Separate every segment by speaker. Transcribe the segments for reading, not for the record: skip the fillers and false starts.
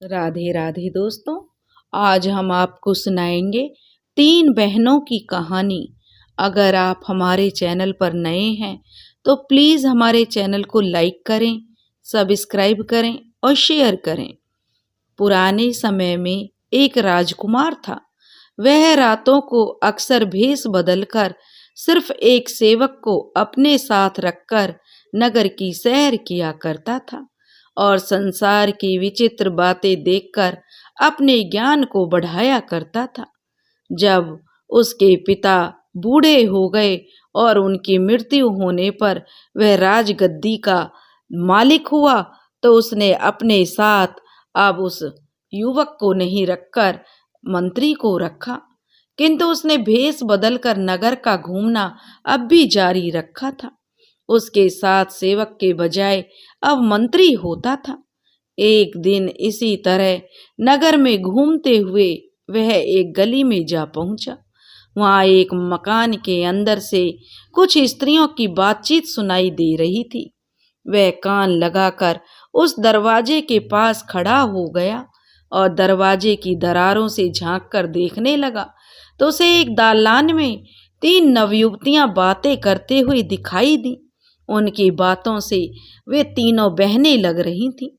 Speaker 1: राधे राधे दोस्तों। आज हम आपको सुनाएंगे तीन बहनों की कहानी। अगर आप हमारे चैनल पर नए हैं तो प्लीज़ हमारे चैनल को लाइक करें, सब्सक्राइब करें और शेयर करें। पुराने समय में एक राजकुमार था। वह रातों को अक्सर भेष बदलकर सिर्फ एक सेवक को अपने साथ रखकर नगर की सैर किया करता था और संसार की विचित्र बातें देखकर अपने ज्ञान को बढ़ाया करता था। जब उसके पिता बूढ़े हो गए और उनकी मृत्यु होने पर वह राजगद्दी का मालिक हुआ, तो उसने अपने साथ अब उस युवक को नहीं रखकर मंत्री को रखा। किंतु उसने भेष बदलकर नगर का घूमना अब भी जारी रखा था। उसके साथ सेवक के बजाय अब मंत्री होता था। एक दिन इसी तरह नगर में घूमते हुए वह एक गली में जा पहुंचा। वहां एक मकान के अंदर से कुछ स्त्रियों की बातचीत सुनाई दे रही थी। वह कान लगाकर उस दरवाजे के पास खड़ा हो गया और दरवाजे की दरारों से झांक कर देखने लगा, तो उसे एक दालान में तीन नवयुवतियां बातें करते हुए दिखाई दी। उनकी बातों से वे तीनों बहनें लग रही थीं।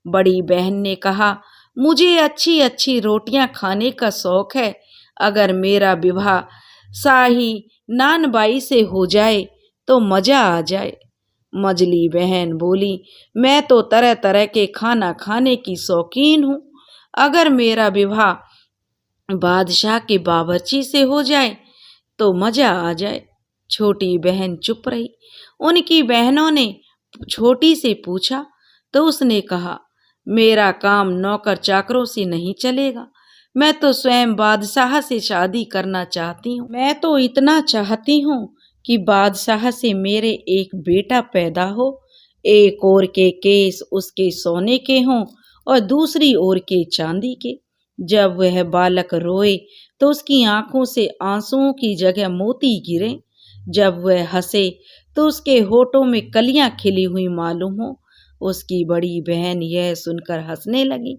Speaker 1: बड़ी बहन ने कहा, मुझे अच्छी अच्छी रोटियां खाने का शौक है। अगर मेरा विवाह शाही नानबाई से हो जाए तो मजा आ जाए। मझली बहन बोली, मैं तो तरह तरह के खाना खाने की शौकीन हूँ। अगर मेरा विवाह बादशाह के बावर्ची से हो जाए तो मजा आ जाए। छोटी बहन चुप रही। उनकी बहनों ने छोटी से पूछा तो उसने कहा, मेरा काम नौकर चाकरों से नहीं चलेगा। मैं तो स्वयं बादशाह से शादी करना चाहती हूँ। मैं तो इतना चाहती हूँ कि बादशाह से मेरे एक बेटा पैदा हो। एक ओर के केस उसके सोने के हों और दूसरी ओर के चांदी के। जब वह बालक रोए तो उसकी आंखों से आंसुओं की जगह मोती गिरे। जब वह हंसे तो उसके होठों में कलियां खिली हुई मालूम हो। उसकी बड़ी बहन यह सुनकर हंसने लगी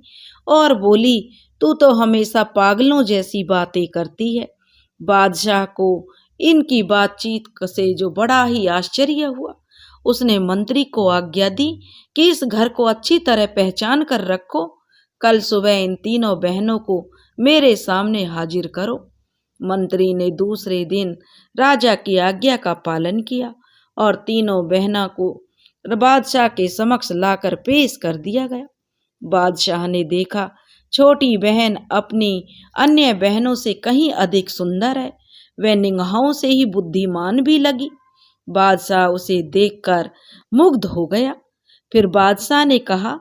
Speaker 1: और बोली, तू तो हमेशा पागलों जैसी बातें करती है। बादशाह को इनकी बातचीत से जो बड़ा ही आश्चर्य हुआ। उसने मंत्री को आज्ञा दी कि इस घर को अच्छी तरह पहचान कर रखो। कल सुबह इन तीनों बहनों को मेरे सामने हाजिर करो। मंत्री ने दूसरे दिन राजा की आज्ञा का पालन किया और तीनों बहनों को बादशाह के समक्ष लाकर पेश कर दिया गया। बादशाह ने देखा छोटी बहन अपनी अन्य बहनों से कहीं अधिक सुंदर है। वह निगाहों से ही बुद्धिमान भी लगी। बादशाह उसे देखकर मुग्ध हो गया। फिर बादशाह ने कहा,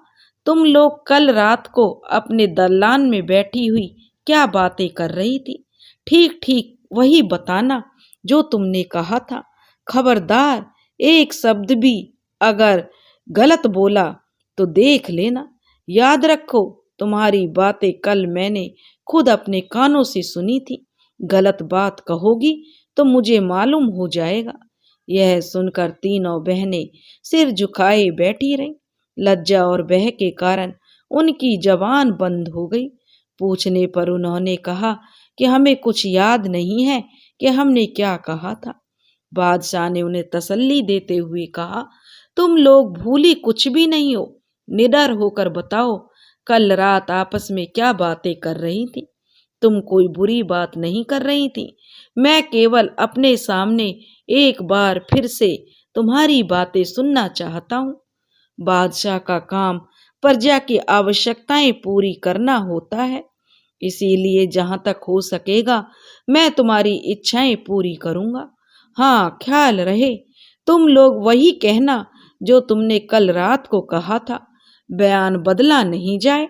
Speaker 1: तुम लोग कल रात को अपने दलान में बैठी हुई क्या बातें कर रही थी? ठीक ठीक वही बताना जो तुमने कहा था। खबरदार एक शब्द भी अगर गलत बोला तो देख लेना। याद रखो, तुम्हारी बातें कल मैंने खुद अपने कानों से सुनी थी। गलत बात कहोगी तो मुझे मालूम हो जाएगा। यह सुनकर तीनों बहनें सिर झुकाए बैठी रहीं। लज्जा और भय के कारण उनकी जबान बंद हो गई। पूछने पर उन्होंने कहा कि हमें कुछ याद नहीं है कि हमने क्या कहा था। बादशाह ने उन्हें तसल्ली देते हुए कहा, तुम लोग भूली कुछ भी नहीं हो। निडर होकर बताओ, कल रात आपस में क्या बातें कर रही थी? तुम कोई बुरी बात नहीं कर रही थी। मैं केवल अपने सामने एक बार फिर से तुम्हारी बातें सुनना चाहता हूँ। बादशाह का काम प्रजा की आवश्यकताएं पूरी करना होता है, इसीलिए जहां तक हो सकेगा मैं तुम्हारी इच्छाएं पूरी करूंगा। हाँ, ख्याल रहे तुम लोग वही कहना जो तुमने कल रात को कहा था। बयान बदला नहीं जाए।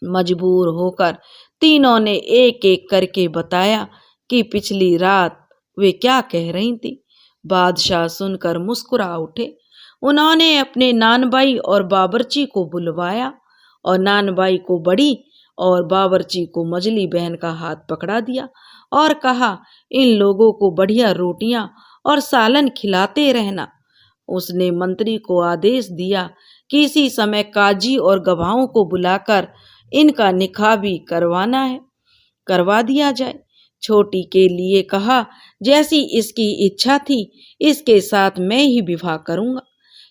Speaker 1: मजबूर होकर तीनों ने एक एक करके बताया कि पिछली रात वे क्या कह रही थी। बादशाह सुनकर मुस्कुरा उठे। उन्होंने अपने नानबाई और बावर्ची को बुलवाया और नानबाई को बड़ी और बावर्ची को मझली बहन का हाथ पकड़ा दिया और कहा, इन लोगों को बढ़िया रोटियां और सालन खिलाते रहना। उसने मंत्री को आदेश दिया किसी समय काजी और गवाहों को बुलाकर इनका निकाह भी करवा दिया जाए। छोटी के लिए कहा, जैसी इसकी इच्छा थी इसके साथ मैं ही विवाह करूंगा।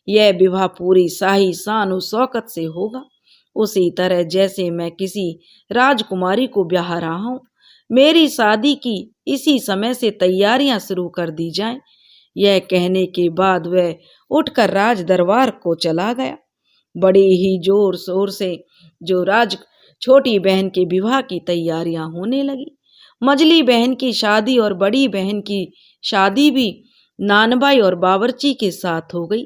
Speaker 1: यह विवाह पूरी शाही शान और शौकत से होगा, उसी तरह जैसे मैं किसी राजकुमारी को ब्याह रहा हूं। मेरी शादी की इसी समय से तैयारियां शुरू कर दी जाएं। यह कहने के बाद वह उठकर राज दरबार को चला गया। बड़ी ही जोर शोर से छोटी बहन के विवाह की तैयारियां होने लगी। मझली बहन की शादी और बड़ी बहन की शादी भी नानबाई और बावर्ची के साथ हो गई।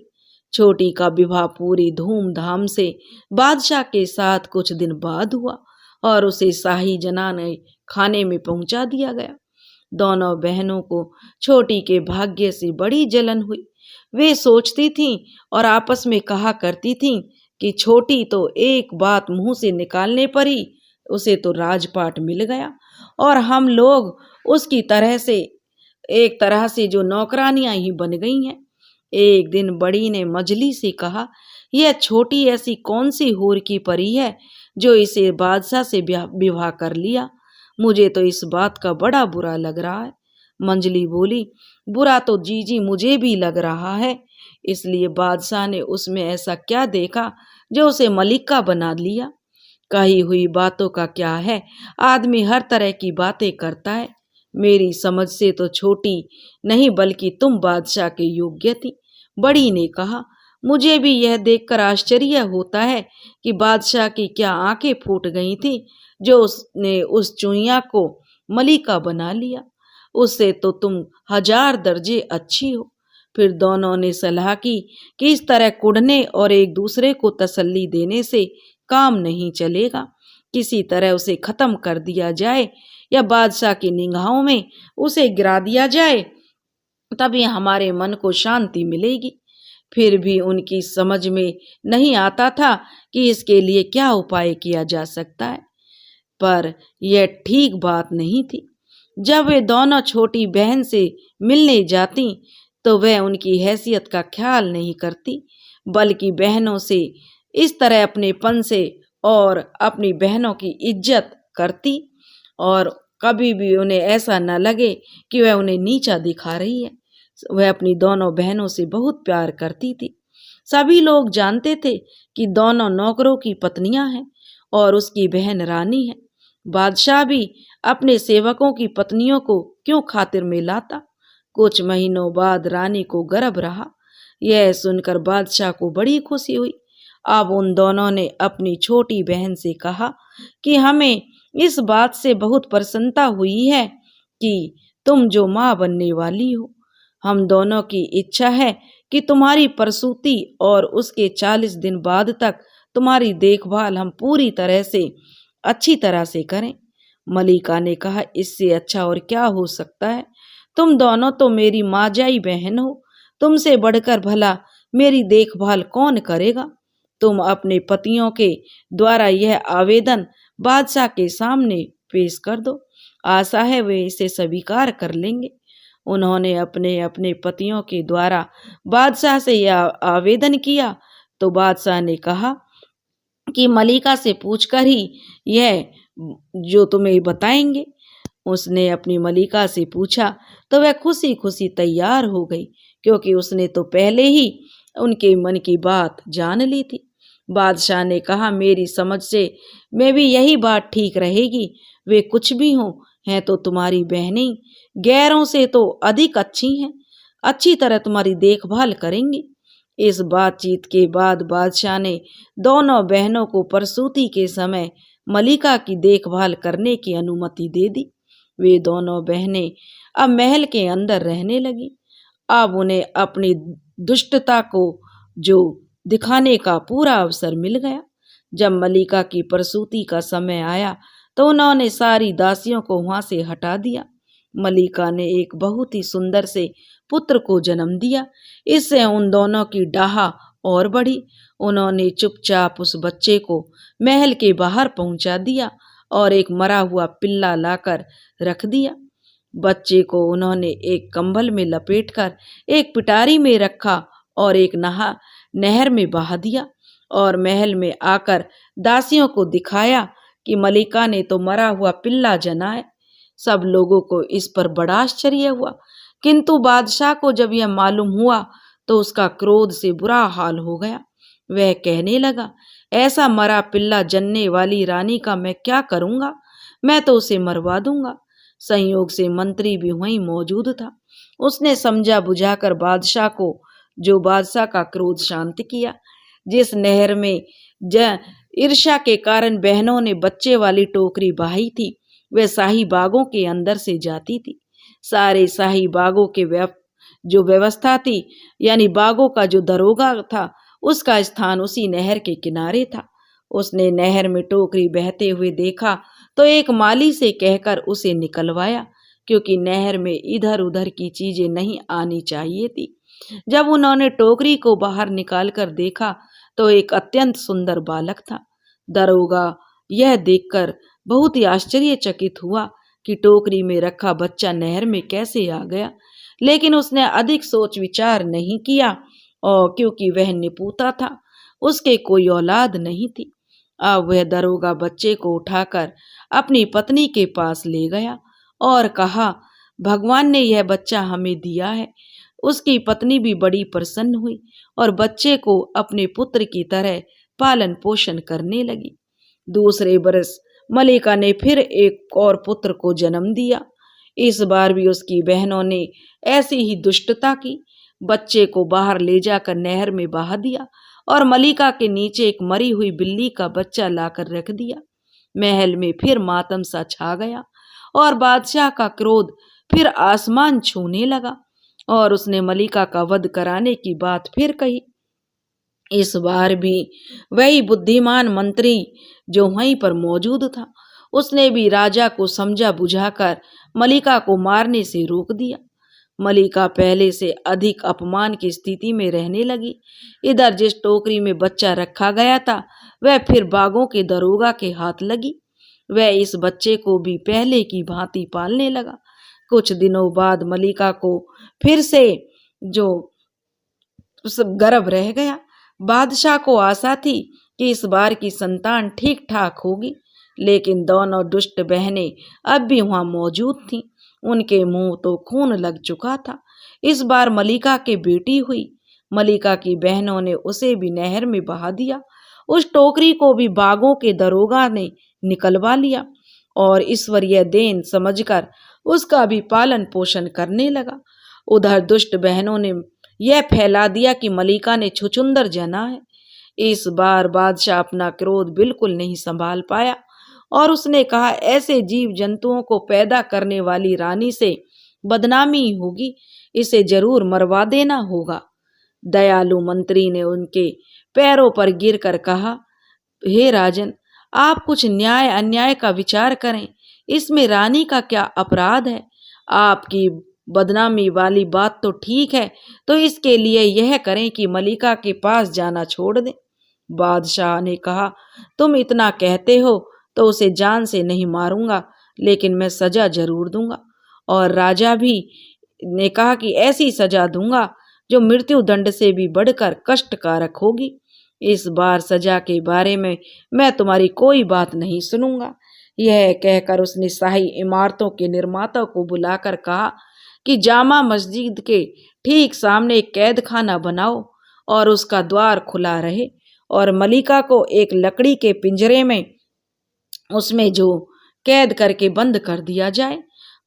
Speaker 1: छोटी का विवाह पूरी धूमधाम से बादशाह के साथ कुछ दिन बाद हुआ और उसे शाही जनाने खाने में पहुंचा दिया गया। दोनों बहनों को छोटी के भाग्य से बड़ी जलन हुई। वे सोचती थीं और आपस में कहा करती थीं कि छोटी तो एक बात मुंह से निकालने पर ही उसे तो राजपाट मिल गया और हम लोग उसकी एक तरह से जो नौकरानियां ही बन गई हैं। एक दिन बड़ी ने मजली से कहा, यह छोटी ऐसी कौन सी हूर की परी है जो इसे बादशाह से विवाह कर लिया। मुझे तो इस बात का बड़ा बुरा लग रहा है। मंजली बोली, बुरा तो जीजी मुझे भी लग रहा है, इसलिए बादशाह ने उसमें ऐसा क्या देखा जो उसे मलिका बना लिया। कही हुई बातों का क्या है, आदमी हर तरह की बातें करता है। मेरी समझ से तो छोटी नहीं बल्कि तुम बादशाह के योग्य थी। बड़ी ने कहा, मुझे भी यह देखकर आश्चर्य होता है कि बादशाह की क्या आंखें फूट गई थी जो उसने उस चुईया को मलिका बना लिया। उससे तो तुम 1000 दर्जे अच्छी हो। फिर दोनों ने सलाह की कि इस तरह कुढ़ने और एक दूसरे को तसल्ली देने से काम नहीं चलेगा। किसी तरह उसे खत्म कर दिया जाए या बादशाह की निगाहों में उसे गिरा दिया जाए, तभी हमारे मन को शांति मिलेगी। फिर भी उनकी समझ में नहीं आता था कि इसके लिए क्या उपाय किया जा सकता है, पर यह ठीक बात नहीं थी। जब वे दोनों छोटी बहन से मिलने जाती तो वह उनकी हैसियत का ख्याल नहीं करती, बल्कि बहनों से इस तरह अपनेपन से और अपनी बहनों की इज्जत करती और कभी भी उन्हें ऐसा न लगे कि वह उन्हें नीचा दिखा रही है। वह अपनी दोनों बहनों से बहुत प्यार करती थी। सभी लोग जानते थे कि दोनों नौकरों की पत्नियां हैं और उसकी बहन रानी है। बादशाह भी अपने सेवकों की पत्नियों को क्यों खातिर में लाता। कुछ महीनों बाद रानी को गर्भ रहा। यह सुनकर बादशाह को बड़ी खुशी हुई। अब उन दोनों ने अपनी छोटी बहन से कहा कि हमें इस बात से बहुत प्रसन्नता हुई है कि तुम जो माँ बनने वाली हो। हम दोनों की इच्छा है कि तुम्हारी प्रसूति और उसके 40 दिन बाद तक तुम्हारी देखभाल हम पूरी तरह से अच्छी तरह से करें। मलिका ने कहा, इससे अच्छा और क्या हो सकता है। तुम दोनों तो मेरी माजाई बहन हो, तुमसे बढ़कर भला मेरी देखभाल कौन करेगा। तुम अपने पतियों के द्वारा यह आवेदन बादशाह के सामने पेश कर दो, आशा है वे इसे स्वीकार कर लेंगे। उन्होंने अपने अपने पतियों के द्वारा बादशाह से यह आवेदन किया तो बादशाह ने कहा कि मलिका से पूछकर ही यह जो तुम्हें बताएंगे। उसने अपनी मलिका से पूछा तो वह खुशी खुशी तैयार हो गई, क्योंकि उसने तो पहले ही उनके मन की बात जान ली थी। बादशाह ने कहा, मेरी समझ से मैं भी यही बात ठीक रहेगी। वे कुछ भी हों, हैं तो तुम्हारी बहनें, गैरों से तो अधिक अच्छी हैं, अच्छी तरह तुम्हारी देखभाल करेंगी। इस बातचीत के बाद बादशाह ने दोनों बहनों को प्रसूति के समय मलिका की देखभाल करने की अनुमति दे दी। वे दोनों बहनें अब महल के अंदर रहने लगी। अब उन्हें अपनी दुष्टता को जो दिखाने का पूरा अवसर मिल गया। जब मलिका की प्रसूति का समय आया तो उन्होंने सारी दासियों को वहां से हटा दिया। मलिका ने एक बहुत ही सुंदर से पुत्र को जन्म दिया। इससे उन दोनों की डाह और बढ़ी। उन्होंने चुपचाप उस बच्चे को महल के बाहर पहुंचा दिया और एक मरा हुआ पिल्ला लाकर रख दिया। बच्चे को उन्होंने एक कंबल में लपेटकर एक पिटारी में रखा और एक नहर में बहा दिया। और महल में आकर दासियों को दिखाया कि मलिका ने तो मरा हुआ पिल्ला जना है। सब लोगों को इस पर बड़ा आश्चर्य हुआ, किंतु बादशाह को जब यह मालूम हुआ तो उसका क्रोध से बुरा हाल हो गया। वह कहने लगा, ऐसा मरा पिल्ला जनने वाली रानी का मैं क्या करूंगा? मैं तो उसे मरवा दूंगा। संयोग से मंत्री भी वहीं मौजूद था। उसने समझा बुझाकर बादशाह को, जो बादशाह का क्रोध शांत किया। जिस नहर में ईर्ष्या के कारण बहनों ने बच्चे वाली टोकरी बहाई थी, वह शाही बागों के अंदर से जाती थी। सारे शाही बागों के जो व्यवस्था थी, यानी बागों का जो दरोगा था, उसका स्थान उसी नहर के किनारे था। उसने नहर में टोकरी बहते हुए देखा तो एक माली से कहकर उसे निकलवाया, क्योंकि नहर में इधर उधर की चीजें नहीं आनी चाहिए थी। जब उन्होंने टोकरी को बाहर निकालकर देखा तो एक अत्यंत सुंदर बालक था। दरोगा यह देखकर बहुत ही आश्चर्यचकित हुआ कि टोकरी में रखा बच्चा नहर में कैसे आ गया, लेकिन उसने अधिक सोच विचार नहीं किया, और क्योंकि वह निपुता था, उसके कोई औलाद नहीं थी। अब वह दरोगा बच्चे को उठाकर अपनी पत्नी के पास ले गया और कहा, भगवान ने यह बच्चा हमें दिया है। उसकी पत्नी भी बड़ी प्रसन्न हुई और बच्चे को अपने पुत्र की तरह पालन पोषण करने लगी। दूसरे बरस मलिका ने फिर एक और पुत्र को जन्म दिया। इस बार भी उसकी बहनों ने ऐसी ही दुष्टता की। बच्चे को बाहर ले जाकर नहर में बहा दिया और मलिका के नीचे एक मरी हुई बिल्ली का बच्चा लाकर रख दिया। महल में फिर मातम सा छा गया और बादशाह का क्रोध फिर आसमान छूने लगा और उसने मलिका का वध कराने की बात फिर कही। इस बार भी वही बुद्धिमान मंत्री जो वहीं पर मौजूद था, उसने भी राजा को समझा बुझाकर मलिका को मारने से रोक दिया। मलिका पहले से अधिक अपमान की स्थिति में रहने लगी। इधर जिस टोकरी में बच्चा रखा गया था, वह फिर बागों के दरोगा के हाथ लगी। वह इस बच्चे को भी पहले की भांति पालने लगा। कुछ दिनों बाद मलिका को फिर से जो गर्भ रह गया। बादशाह को आशा थी कि इस बार की संतान ठीक ठाक होगी, लेकिन दोनों दुष्ट बहनें अब भी वहां मौजूद थीं। उनके मुंह तो खून लग चुका था। इस बार मलिका के बेटी हुई। मलिका की बहनों ने उसे भी नहर में बहा दिया। उस टोकरी को भी बागों के दरोगा ने निकलवा लिया और ईश्वरीय देन समझकर उसका भी पालन पोषण करने लगा। उधर दुष्ट बहनों ने यह फैला दिया कि मलिका ने छुछुंदर जना है। इस बार बादशाह अपना क्रोध बिल्कुल नहीं संभाल पाया और उसने कहा, ऐसे जीव जंतुओं को पैदा करने वाली रानी से बदनामी होगी, इसे जरूर मरवा देना होगा। दयालु मंत्री ने उनके पैरों पर गिरकर कहा, हे राजन, आप कुछ न्याय अन्याय का विचार करें। इसमें रानी का क्या अपराध है? आपकी बदनामी वाली बात तो ठीक है, तो इसके लिए यह करें कि मलिका के पास जाना छोड़ दें। बादशाह ने कहा, तुम इतना कहते हो तो उसे जान से नहीं मारूंगा, लेकिन मैं सजा जरूर दूंगा। और राजा भी ने कहा कि ऐसी सजा दूंगा जो मृत्यु दंड से भी बढ़कर कष्टकारक होगी। इस बार सजा के बारे में मैं तुम्हारी कोई बात नहीं सुनूंगा। यह कहकर उसने शाही इमारतों के निर्माता को बुलाकर कहा कि जामा मस्जिद के ठीक सामने एक कैद खाना बनाओ और उसका द्वार खुला रहे, और मलिका को एक लकड़ी के पिंजरे में उसमें जो कैद करके बंद कर दिया जाए।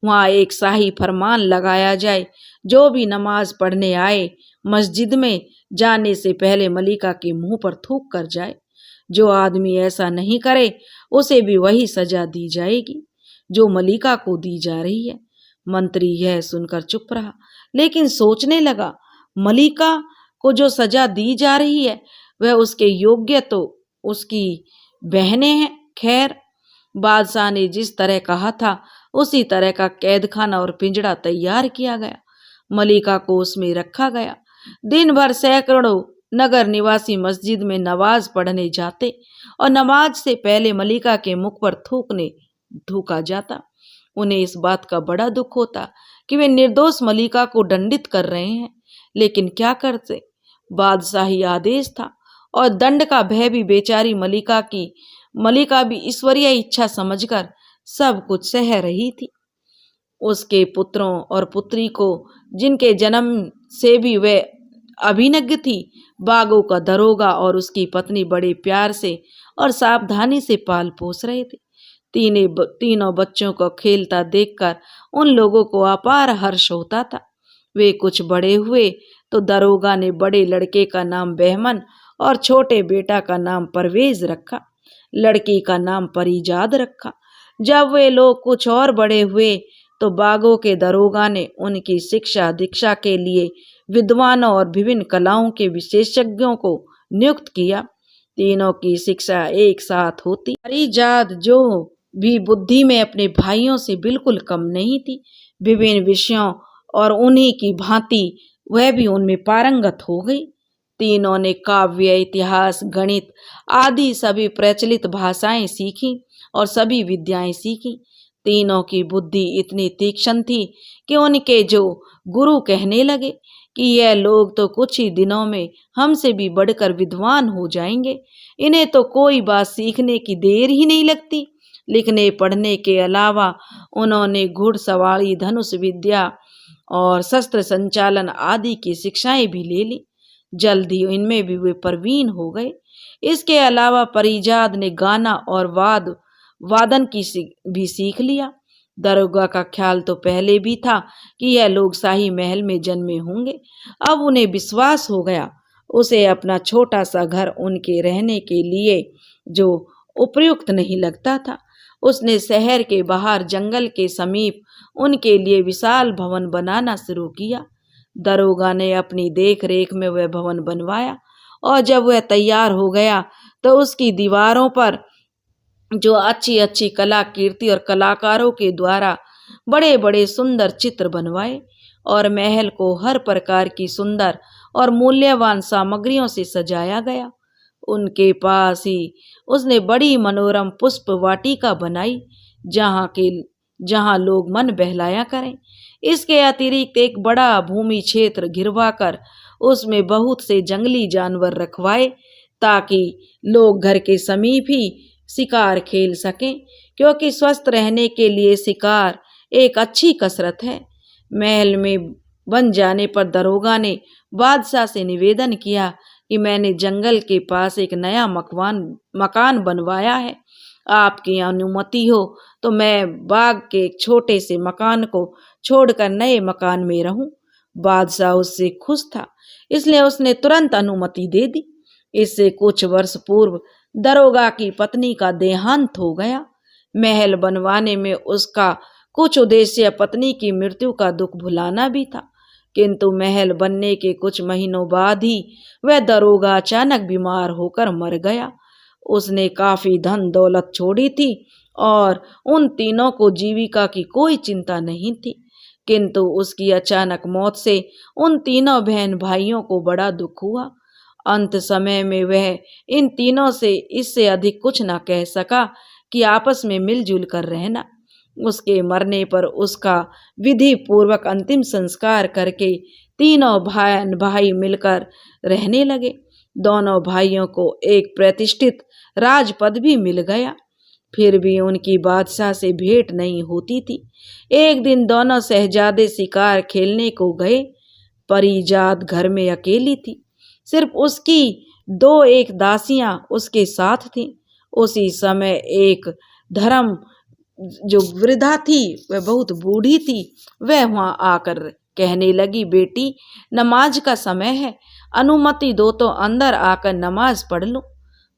Speaker 1: वहां एक शाही फरमान लगाया जाए, जो भी नमाज पढ़ने आए मस्जिद में जाने से पहले मलिका के मुंह पर थूक कर जाए। जो आदमी ऐसा नहीं करे उसे भी वही सजा दी जाएगी जो मलिका को दी जा रही है। मंत्री यह सुनकर चुप रहा, लेकिन सोचने लगा, मलिका को जो सजा दी जा रही है वह उसके योग्य तो उसकी बहनें हैं। खैर, बादशाह ने जिस तरह कहा था उसी तरह का कैद खाना और पिंजड़ा तैयार किया गया। मलिका को उसमें रखा गया। दिन भर सैकड़ों नगर निवासी मस्जिद में नमाज पढ़ने जाते और नमाज से पहले मलिका के मुख पर थूका जाता। उन्हें इस बात का बड़ा दुख होता कि वे निर्दोष मलिका को दंडित कर रहे हैं, लेकिन क्या करते, बादशाही आदेश था और दंड का भय भी बेचारी मलिका भी ईश्वरीय इच्छा समझकर सब कुछ सह रही थी। उसके पुत्रों और पुत्री को, जिनके जन्म से भी वह अभिज्ञ थी, बागों का दरोगा और उसकी पत्नी बड़े प्यार से और सावधानी से पाल पोस रहे थे। तीनों बच्चों को खेलता देखकर उन लोगों को अपार हर्ष होता था। वे कुछ बड़े हुए तो दरोगा ने बड़े लड़के का नाम बहमन और छोटे बेटा का नाम परवेज रखा। लड़की का नाम परिजाद रखा। जब वे लोग कुछ और बड़े हुए तो बागों के दरोगा ने उनकी शिक्षा दीक्षा के लिए विद्वानों और विभिन्न कलाओं के विशेषज्ञों को नियुक्त किया। तीनों की शिक्षा एक साथ होती। परिजाद जो भी बुद्धि में अपने भाइयों से बिल्कुल कम नहीं थी, विभिन्न विषयों और उन्हीं की भांति वह भी उनमें पारंगत हो गई। तीनों ने काव्य, इतिहास, गणित आदि सभी प्रचलित भाषाएं सीखी और सभी विद्याएं सीखी। तीनों की बुद्धि इतनी तीक्ष्ण थी कि उनके जो गुरु कहने लगे कि यह लोग तो कुछ ही दिनों में हमसे भी बढ़कर विद्वान हो जाएंगे, इन्हें तो कोई बात सीखने की देर ही नहीं लगती। लिखने पढ़ने के अलावा उन्होंने घुड़सवारी, धनुष विद्या और शस्त्र संचालन आदि की शिक्षाएं भी ले ली। जल्दी इनमें भी वे प्रवीण हो गए। इसके अलावा परिजाद ने गाना और वादन की भी सीख लिया। दरोगा का ख्याल तो पहले भी था कि यह लोग शाही महल में जन्मे होंगे। अब उन्हें विश्वास हो गया। उसे अपना छोटा सा घर उनके रहने के लिए जो उपयुक्त नहीं लगता था, उसने शहर के बाहर जंगल के समीप उनके लिए विशाल भवन बनाना शुरू किया। दरोगा ने अपनी देख रेख में वह भवन बनवाया और जब वह तैयार हो गया तो उसकी दीवारों पर जो अच्छी अच्छी कला कीर्ति और कलाकारों के द्वारा बड़े बड़े सुंदर चित्र बनवाए और महल को हर प्रकार की सुंदर और मूल्यवान सामग्रियों से सजाया गया। उनके पास ही उसने बड़ी मनोरम पुष्प वाटिका बनाई जहाँ लोग मन बहलाया करें। इसके अतिरिक्त एक बड़ा भूमि क्षेत्र घिरवा कर उसमें बहुत से जंगली जानवर रखवाए ताकि लोग घर के समीप ही शिकार खेल सकें, क्योंकि स्वस्थ रहने के लिए शिकार एक अच्छी कसरत है। महल में बन जाने पर दरोगा ने बादशाह से निवेदन किया कि मैंने जंगल के पास एक नया मकान बनवाया है। आपकी अनुमति हो तो मैं बाग के एक छोटे से मकान को छोड़कर नए मकान में रहूं। बादशाह उससे खुश था, इसलिए उसने तुरंत अनुमति दे दी। इससे कुछ वर्ष पूर्व दरोगा की पत्नी का देहांत हो गया। महल बनवाने में उसका कुछ उद्देश्य पत्नी की मृत्यु का दुख भुलाना भी था, किंतु महल बनने के कुछ महीनों बाद ही वह दरोगा अचानक बीमार होकर मर गया। उसने काफी धन दौलत छोड़ी थी और उन तीनों को जीविका की कोई चिंता नहीं थी, किंतु उसकी अचानक मौत से उन तीनों बहन भाइयों को बड़ा दुख हुआ। अंत समय में वह इन तीनों से इससे अधिक कुछ न कह सका कि आपस में मिलजुल कर रहना। उसके मरने पर उसका विधि पूर्वक अंतिम संस्कार करके तीनों भाई मिलकर रहने लगे। दोनों भाइयों को एक प्रतिष्ठित राजपद भी मिल गया। फिर भी उनकी बादशाह से भेंट नहीं होती थी। एक दिन दोनों शहजादे शिकार खेलने को गए। परिजाद घर में अकेली थी, सिर्फ उसकी एक दासियां उसके साथ थीं। उसी समय एक धर्म जो वृद्धा थी, वह बहुत बूढ़ी थी, वह वहां आकर कहने लगी, बेटी नमाज का समय है, अनुमति दो तो अंदर आकर नमाज पढ़ लो।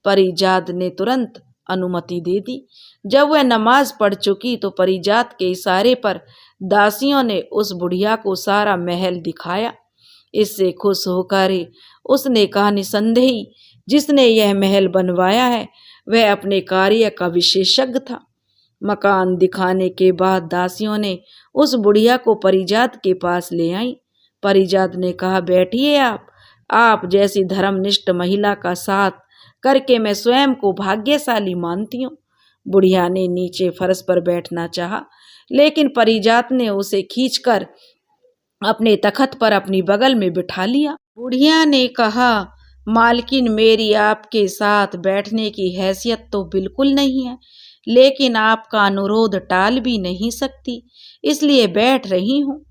Speaker 1: परिजात ने तुरंत अनुमति दे दी। जब वह नमाज पढ़ चुकी तो परिजात के इशारे पर दासियों ने उस बुढ़िया को सारा महल दिखाया। इससे खुश होकर उसने कहा, निसंदेही जिसने यह महल बनवाया है वह अपने कार्य का विशेषज्ञ था। मकान दिखाने के बाद दासियों ने उस बुढ़िया को परिजात के पास ले आई। परिजात ने कहा, बैठिए आप जैसी धर्मनिष्ठ महिला का साथ करके मैं स्वयं को भाग्यशाली मानती हूँ। बुढ़िया ने नीचे फर्श पर बैठना चाहा, लेकिन परिजात ने उसे खींचकर अपने तखत पर अपनी बगल में बिठा लिया। बुढ़िया ने कहा, मालकिन, मेरी आपके साथ बैठने की हैसियत तो बिल्कुल नहीं है, लेकिन आपका अनुरोध टाल भी नहीं सकती, इसलिए बैठ रही हूँ।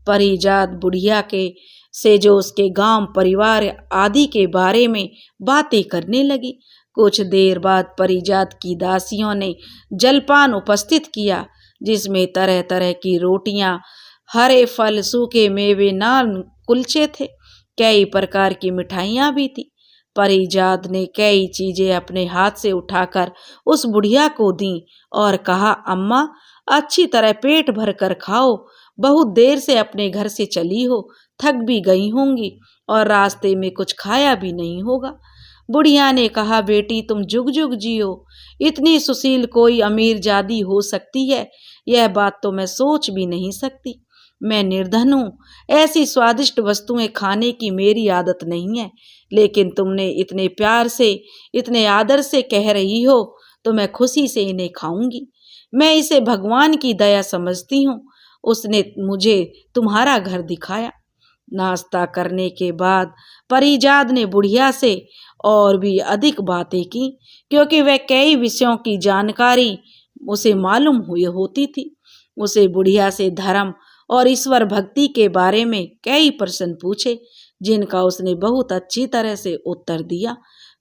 Speaker 1: परिजात बुढ़िया के से जो उसके गांव परिवार आदि के बारे में बातें करने लगी। कुछ देर बाद परिजात की दासियों ने जलपान उपस्थित किया, जिसमें तरह तरह की रोटियां, हरे फल, सूखे मेवे, नान, कुलचे थे। कई प्रकार की मिठाइयां भी थी। परिजात ने कई चीजें अपने हाथ से उठाकर उस बुढ़िया को दी और कहा, अम्मा, अच्छी तरह पेट भर कर खाओ। बहुत देर से अपने घर से चली हो, थक भी गई होंगी और रास्ते में कुछ खाया भी नहीं होगा। बुढ़िया ने कहा, बेटी, तुम जुग जुग जियो। इतनी सुशील कोई अमीर जादी हो सकती है, यह बात तो मैं सोच भी नहीं सकती। मैं निर्धन हूँ, ऐसी स्वादिष्ट वस्तुएं खाने की मेरी आदत नहीं है, लेकिन तुमने इतने प्यार से, इतने आदर से कह रही हो तो मैं खुशी से इन्हें खाऊंगी। मैं इसे भगवान की दया समझती हूँ, उसने मुझे तुम्हारा घर दिखाया। नाश्ता करने के बाद परिजात ने बुढ़िया से और भी अधिक बातें की, क्योंकि वह कई विषयों की जानकारी उसे मालूम हुई होती थी। उसे बुढ़िया से धर्म और ईश्वर भक्ति के बारे में कई प्रश्न पूछे, जिनका उसने बहुत अच्छी तरह से उत्तर दिया।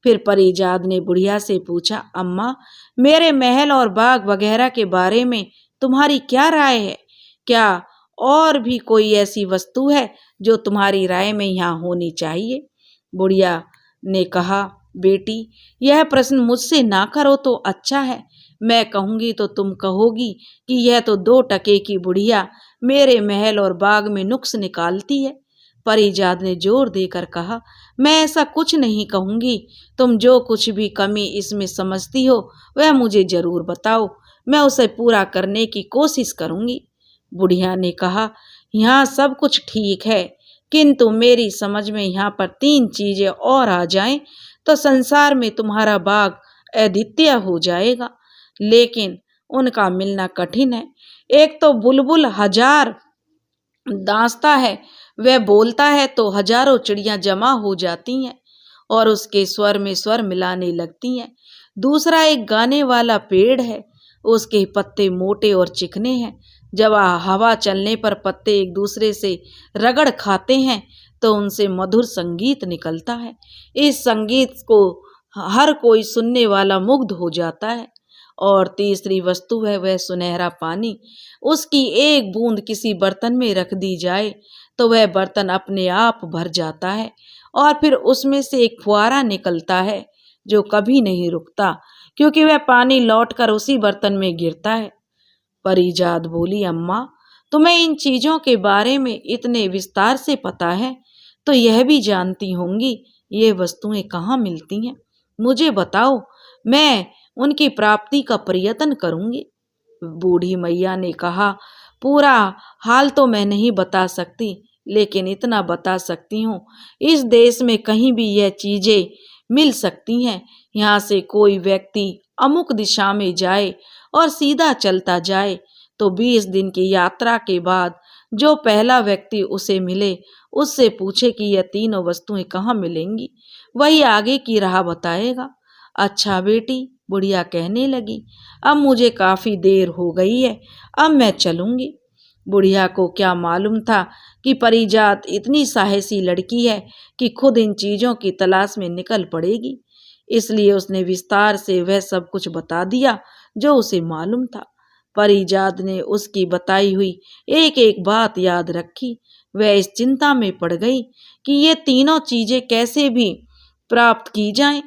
Speaker 1: फिर परिजात ने बुढ़िया से पूछा, अम्मा, मेरे महल और बाग वगैरह के बारे में तुम्हारी क्या राय है? क्या और भी कोई ऐसी वस्तु है जो तुम्हारी राय में यहाँ होनी चाहिए? बुढ़िया ने कहा, बेटी, यह प्रश्न मुझसे ना करो तो अच्छा है। मैं कहूंगी तो तुम कहोगी कि यह तो 2 टके की बुढ़िया मेरे महल और बाग में नुक्स निकालती है। परिजात ने जोर देकर कहा, मैं ऐसा कुछ नहीं कहूंगी। तुम जो कुछ भी कमी इसमें समझती हो वह मुझे जरूर बताओ, मैं उसे पूरा करने की कोशिश करूंगी। बुढ़िया ने कहा, यहाँ सब कुछ ठीक है, किंतु मेरी समझ में यहाँ पर 3 चीजें और आ जाएं तो संसार में तुम्हारा बाग अद्वितीय हो जाएगा, लेकिन उनका मिलना कठिन है। एक तो बुलबुल हजार दांसता है, वह बोलता है तो हजारों चिड़ियां जमा हो जाती हैं और उसके स्वर में स्वर मिलाने लगती हैं। दूसरा एक गाने वाला पेड़ है, उसके पत्ते मोटे और चिकने हैं। जब हवा चलने पर पत्ते एक दूसरे से रगड़ खाते हैं तो उनसे मधुर संगीत निकलता है। इस संगीत को हर कोई सुनने वाला मुग्ध हो जाता है। और तीसरी वस्तु है वह सुनहरा पानी। उसकी एक बूंद किसी बर्तन में रख दी जाए तो वह बर्तन अपने आप भर जाता है और फिर उसमें से एक फुहारा निकलता है जो कभी नहीं रुकता, क्योंकि वह पानी लौटकर उसी बर्तन में गिरता है। परिजात बोली, अम्मा, तुम्हें इन चीजों के बारे में इतने विस्तार से पता है तो यह भी जानती होंगी ये वस्तुएं कहाँ मिलती हैं। मुझे बताओ, मैं उनकी प्राप्ति का प्रयत्न करूंगी। बूढ़ी मैया ने कहा, पूरा हाल तो मैं नहीं बता सकती, लेकिन इतना बता सकती हूँ, इस देश में कहीं भी यह चीजें मिल सकती हैं। यहाँ से कोई व्यक्ति अमुक दिशा में जाए और सीधा चलता जाए तो 20 दिन की यात्रा के बाद जो पहला व्यक्ति उसे मिले उससे पूछे कि यह तीनों वस्तुएं कहाँ मिलेंगी, वही आगे की राह बताएगा। अच्छा बेटी, बुढ़िया कहने लगी, अब मुझे काफी देर हो गई है, अब मैं चलूंगी। बुढ़िया को क्या मालूम था कि परिजात इतनी साहसी लड़की है कि खुद इन चीजों की तलाश में निकल पड़ेगी, इसलिए उसने विस्तार से वह सब कुछ बता दिया जो उसे मालूम था। परिजात ने उसकी बताई हुई एक एक बात याद रखी। वह इस चिंता में पड़ गई कि ये तीनों चीजें कैसे भी प्राप्त की जाएं।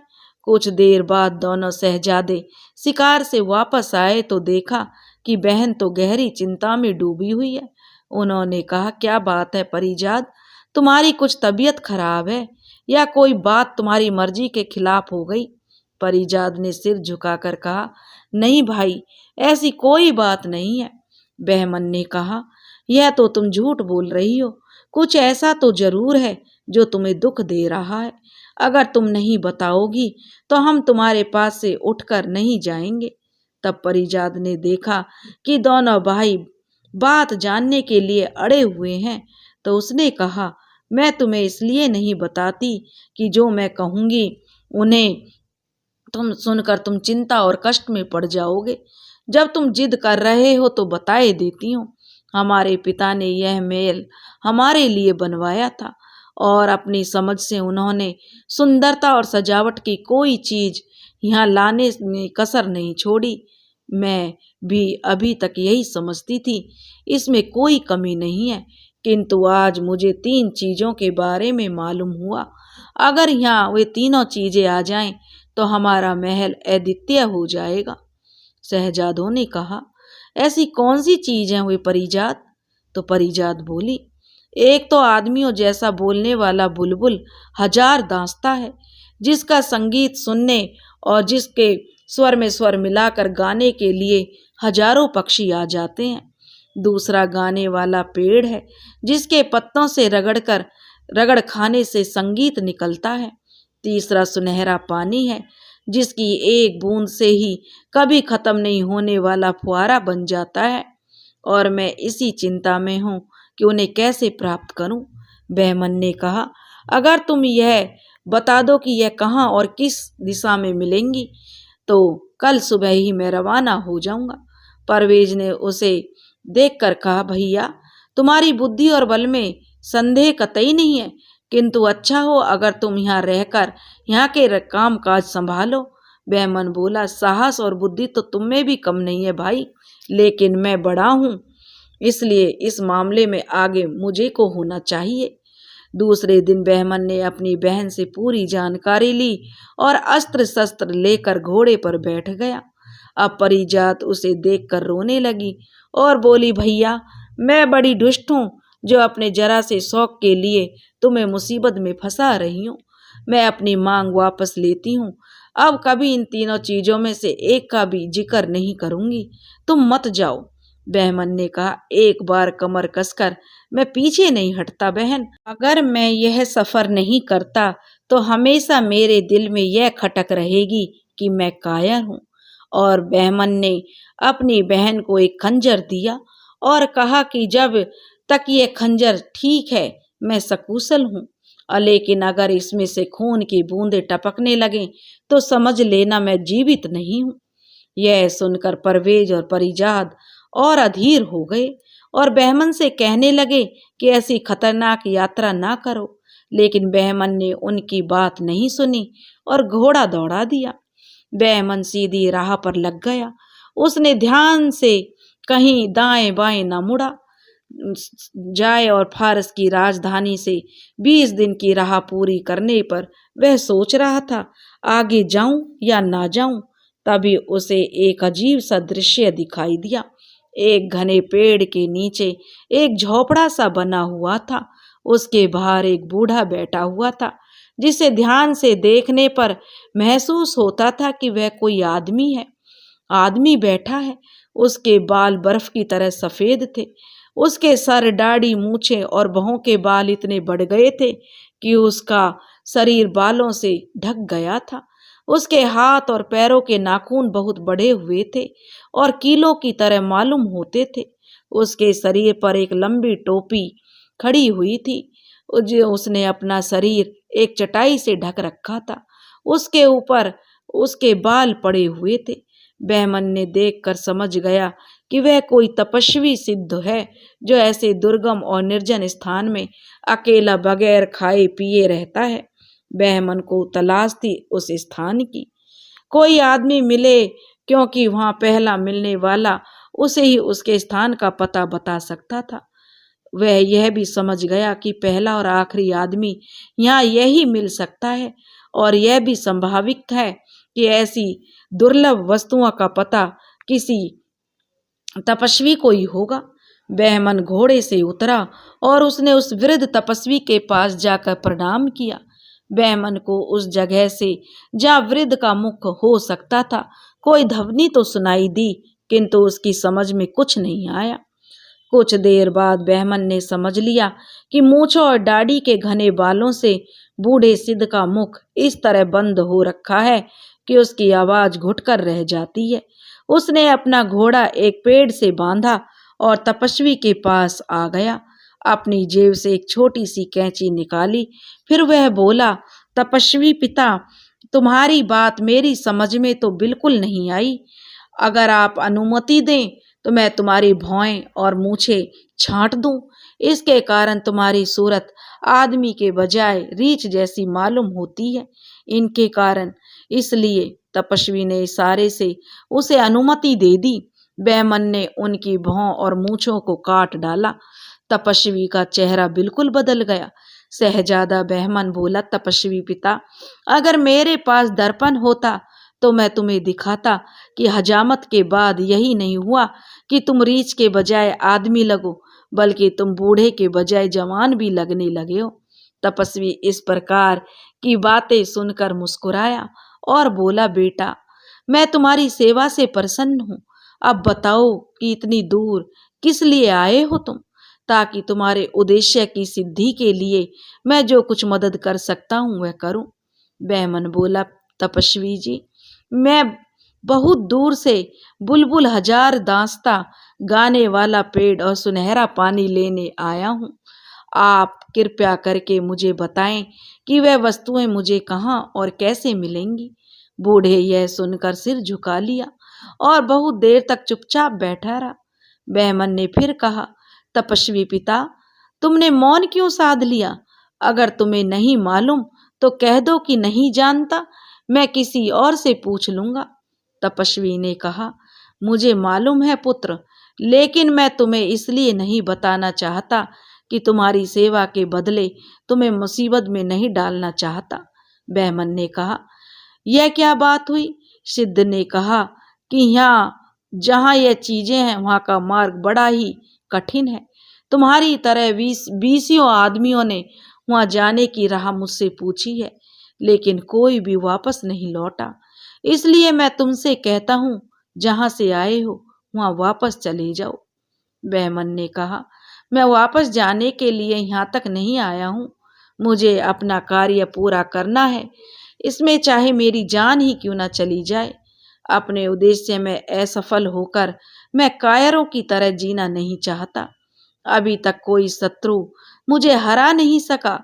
Speaker 1: कुछ देर बाद दोनों शहजादे शिकार से वापस आए तो देखा कि बहन तो गहरी चिंता में डूबी हुई है। उन्होंने कहा, क्या बात है परिजात, तुम्हारी कुछ तबीयत खराब है या कोई बात तुम्हारी मर्जी के खिलाफ हो गई? परिजात ने सिर झुकाकर कहा, नहीं भाई, ऐसी कोई बात नहीं है। बहमन ने कहा, यह तो तुम झूठ बोल रही हो, कुछ ऐसा तो जरूर है जो तुम्हें दुख दे रहा है। अगर तुम नहीं बताओगी तो हम तुम्हारे पास से उठकर नहीं जाएंगे। तब परिजात ने देखा कि दोनों भाई बात जानने के लिए अड़े हुए हैं, तो उसने कहा, मैं तुम्हें इसलिए नहीं बताती कि जो मैं कहूँगी उन्हें तुम सुनकर तुम चिंता और कष्ट में पड़ जाओगे। जब तुम जिद कर रहे हो तो बताए देती हूँ। हमारे पिता ने यह महल हमारे लिए बनवाया था और अपनी समझ से उन्होंने सुंदरता और सजावट की कोई चीज यहाँ लाने में कसर नहीं छोड़ी। मैं भी अभी तक यही समझती थी, इसमें कोई कमी नहीं है, किंतु आज मुझे 3 चीजों के बारे में मालूम हुआ। अगर यहाँ वे तीनों चीजें आ जाएं तो हमारा महल अद्वितीय हो जाएगा। शहजादों ने कहा, ऐसी कौन सी चीज है वे परिजात? तो परिजात बोली, एक तो आदमियों जैसा बोलने वाला बुलबुल 1000 दांसता है, जिसका संगीत सुनने और जिसके स्वर में स्वर मिलाकर गाने के लिए हजारों पक्षी आ जाते हैं। दूसरा गाने वाला पेड़ है, जिसके पत्तों से रगड़ खाने से संगीत निकलता है। तीसरा सुनहरा पानी है, जिसकी एक बूंद से ही कभी खत्म नहीं होने वाला फुहारा बन जाता है। और मैं इसी चिंता में हूँ कि उन्हें कैसे प्राप्त करूं। बहमन ने कहा, अगर तुम यह बता दो कि यह कहाँ और किस दिशा में मिलेंगी तो कल सुबह ही मैं रवाना हो जाऊंगा। परवेज ने उसे देखकर कहा, भैया तुम्हारी बुद्धि और बल में संदेह कतई नहीं है, किंतु अच्छा हो अगर तुम यहाँ रहकर यहाँ के काम काज संभालो। बहमन बोला, साहस और बुद्धि तो तुम में भी कम नहीं है भाई, लेकिन मैं बड़ा हूँ, इसलिए इस मामले में आगे मुझे को होना चाहिए। दूसरे दिन बहमन ने अपनी बहन से पूरी जानकारी ली और अस्त्र शस्त्र लेकर घोड़े पर बैठ गया। अब परिजात उसे देखकर रोने लगी और बोली, भैया मैं बड़ी दुष्ट हूँ जो अपने जरा से शौक के लिए तुम्हें मुसीबत में फंसा रही हूँ। मैं अपनी मांग वापस लेती हूँ। अब कभी इन तीनों चीजों में से एक का भी जिक्र नहीं करूंगी। तुम मत जाओ। बहमन ने कहा, एक बार कमर कसकर मैं पीछे नहीं हटता बहन। अगर मैं यह सफर नहीं करता तो हमेशा मेरे दिल में यह खटक रहेगी कि मैं कायर हूँ। और बहमन ने अपनी बहन को एक खंजर दिया और कहा कि जब तक ये खंजर ठीक है मैं सकुशल हूँ, लेकिन अगर इसमें से खून की बूंदें टपकने लगें तो समझ लेना मैं जीवित नहीं हूँ। यह सुनकर परवेज और परिजात और अधीर हो गए और बहमन से कहने लगे कि ऐसी खतरनाक यात्रा ना करो, लेकिन बहमन ने उनकी बात नहीं सुनी और घोड़ा दौड़ा दिया। बहमन सीधी राह पर लग गया। उसने ध्यान से कहीं दाएं बाएं न मुड़ा। जाए और फारस की राजधानी से 20 दिन की राह पूरी करने पर वह सोच रहा था आगे जाऊं या ना जाऊं, तभी उसे एक अजीब सा दृश्य दिखाई दिया। एक घने पेड़ के नीचे एक झोपड़ा सा बना हुआ था। उसके बाहर एक बूढ़ा बैठा हुआ था, जिसे ध्यान से देखने पर महसूस होता था कि वह कोई आदमी है। आदमी बैठा है। उसके बाल बर्फ की तरह सफेद थे। उसके सर, दाढ़ी, मूछें और भौं के बाल इतने बढ़ गए थे कि उसका शरीर बालों से ढक गया था। उसके हाथ और पैरों के नाखून बहुत बड़े हुए थे और कीलों की तरह मालूम होते थे। उसके शरीर पर एक लंबी टोपी खड़ी हुई थी। उसने अपना शरीर एक चटाई से ढक रखा था। उसके ऊपर उसके बाल पड़े हुए थे। बहमन ने देखकर समझ गया कि वह कोई तपस्वी सिद्ध है जो ऐसे दुर्गम और निर्जन स्थान में अकेला बगैर खाए पिए रहता है। बहमन को तलाश थी उस स्थान की। कोई आदमी मिले, क्योंकि वहां पहला मिलने वाला उसे ही उसके स्थान का पता बता सकता था। वह यह भी समझ गया कि पहला और आखिरी आदमी यहाँ यही मिल सकता है और यह भी संभावित है कि ऐसी दुर्लभ वस्तुओं का पता किसी तपस्वी को ही होगा। बहमन घोड़े से उतरा और उसने उस वृद्ध तपस्वी के पास जाकर प्रणाम किया। बहमन को उस जगह से जहाँ वृद्ध का मुख हो सकता था कोई ध्वनि तो सुनाई दी, किंतु उसकी समझ में कुछ नहीं आया। कुछ देर बाद बहमन ने समझ लिया कि मूंछों और दाढ़ी के घने बालों से बूढ़े सिद्ध का मुख इस तरह बंद हो रखा है कि उसकी आवाज घुटकर रह जाती है। उसने अपना घोड़ा एक पेड़ से बांधा और तपस्वी के पास आ गया। अपनी जेब से एक छोटी सी कैंची निकाली। फिर वह बोला, तपस्वी पिता, तुम्हारी बात मेरी समझ में तो बिल्कुल नहीं आई। अगर आप अनुमति दें तो मैं तुम्हारी भौहें और मूछें छांट दूं। इसके कारण तुम्हारी सूरत आदमी के बजाय रीछ जैसी मालूम होती है। इनके कारण इसलिए तपस्वी ने इशारे से उसे अनुमति दे दी। बैमन ने उनकी भौं और मूछों को काट डाला। तपस्वी का चेहरा बिल्कुल बदल गया। शहजादा बहमन बोला, तपस्वी पिता, अगर मेरे पास दर्पण होता तो मैं तुम्हें दिखाता कि हजामत के बाद यही नहीं हुआ कि तुम रीछ के बजाय आदमी लगो, बल्कि तुम बूढ़े के बजाय जवान भी लगने लगे हो। तपस्वी इस प्रकार की बातें सुनकर मुस्कुराया और बोला, बेटा, मैं तुम्हारी सेवा से प्रसन्न हूँ। अब बताओ कि इतनी दूर किस लिए आए हो तुम? ताकि तुम्हारे उद्देश्य की सिद्धि के लिए मैं जो कुछ मदद कर सकता हूँ वह करूं। बैमन बोला, तपस्वी जी, मैं बहुत दूर से बुलबुल हजार दास्ता गाने वाला पेड़ और सुनहरा पानी लेने आया हूँ। आप कृपया करके मुझे बताएं कि वह वस्तुएं मुझे कहाँ और कैसे मिलेंगी। बूढ़े यह सुनकर सिर झुका लिया और बहुत देर तक चुपचाप बैठा रहा। बैमन ने फिर कहा, तपस्वी पिता, तुमने मौन क्यों साध लिया? अगर तुम्हें नहीं मालूम तो कह दो कि नहीं जानता, मैं किसी और से पूछ लूंगा। तपस्वी ने कहा, मुझे मालूम है पुत्र, लेकिन मैं तुम्हें इसलिए नहीं बताना चाहता कि तुम्हारी सेवा के बदले तुम्हें मुसीबत में नहीं डालना चाहता। बैमन ने कहा, यह क्या बात हुई? सिद्ध ने कहा कि यहाँ जहाँ यह चीजें हैं वहाँ का मार्ग बड़ा ही कठिन है। तुम्हारी तरह बीसियों आदमियों ने वहाँ जाने की राह मुझसे पूछी है, लेकिन कोई भी वापस नहीं लौटा। इसलिए मैं तुमसे कहता हूँ, जहाँ से आए हो वहाँ वापस चले जाओ। बैमन ने कहा, मैं वापस जाने के लिए यहाँ तक नहीं आया हूँ। मुझे अपना कार्य पूरा करना है, इसमें चाहे मेरी जान ही क्यों न चली जाए। अपने उद्देश्य में असफल होकर मैं कायरों की तरह जीना नहीं चाहता। अभी तक कोई शत्रु मुझे हरा नहीं सका।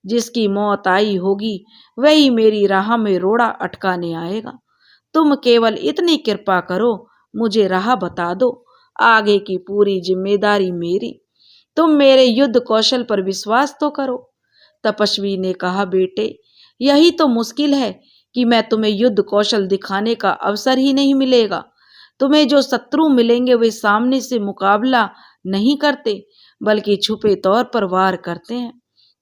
Speaker 1: जिसकी मौत आई होगी वही मेरी राह में रोड़ा अटकाने आएगा। तुम केवल इतनी कृपा करो, मुझे राह बता दो। आगे की पूरी जिम्मेदारी मेरी। तुम मेरे युद्ध कौशल पर विश्वास तो करो। तपस्वी ने कहा, बेटे, यही तो मुश्किल है कि मैं तुम्हें युद्ध कौशल दिखाने का अवसर ही नहीं मिलेगा। तुम्हें जो शत्रु मिलेंगे वे सामने से मुकाबला नहीं करते, बल्कि छुपे तौर पर वार करते हैं।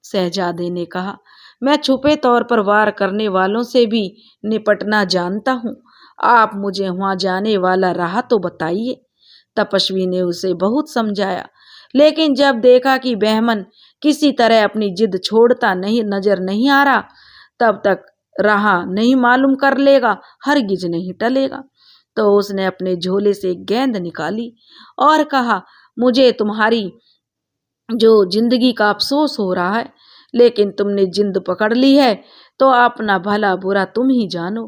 Speaker 1: शहजादे ने कहा, मैं छुपे तौर पर वार करने वालों से भी निपटना जानता हूँ। आप मुझे वहां जाने वाला राह तो बताइए। तपस्वी ने उसे बहुत समझाया, लेकिन जब देखा कि बहमन किसी तरह अपनी जिद छोड़ता नहीं नजर नहीं आ रहा, तब तक राह नहीं मालूम कर लेगा, हरगिज नहीं टलेगा। तो उसने अपने झोले से एक गेंद निकाली और कहा, मुझे तुम्हारी जो जिंदगी का अफसोस हो रहा है, लेकिन तुमने जिंद पकड़ ली है तो अपना भला बुरा तुम ही जानो।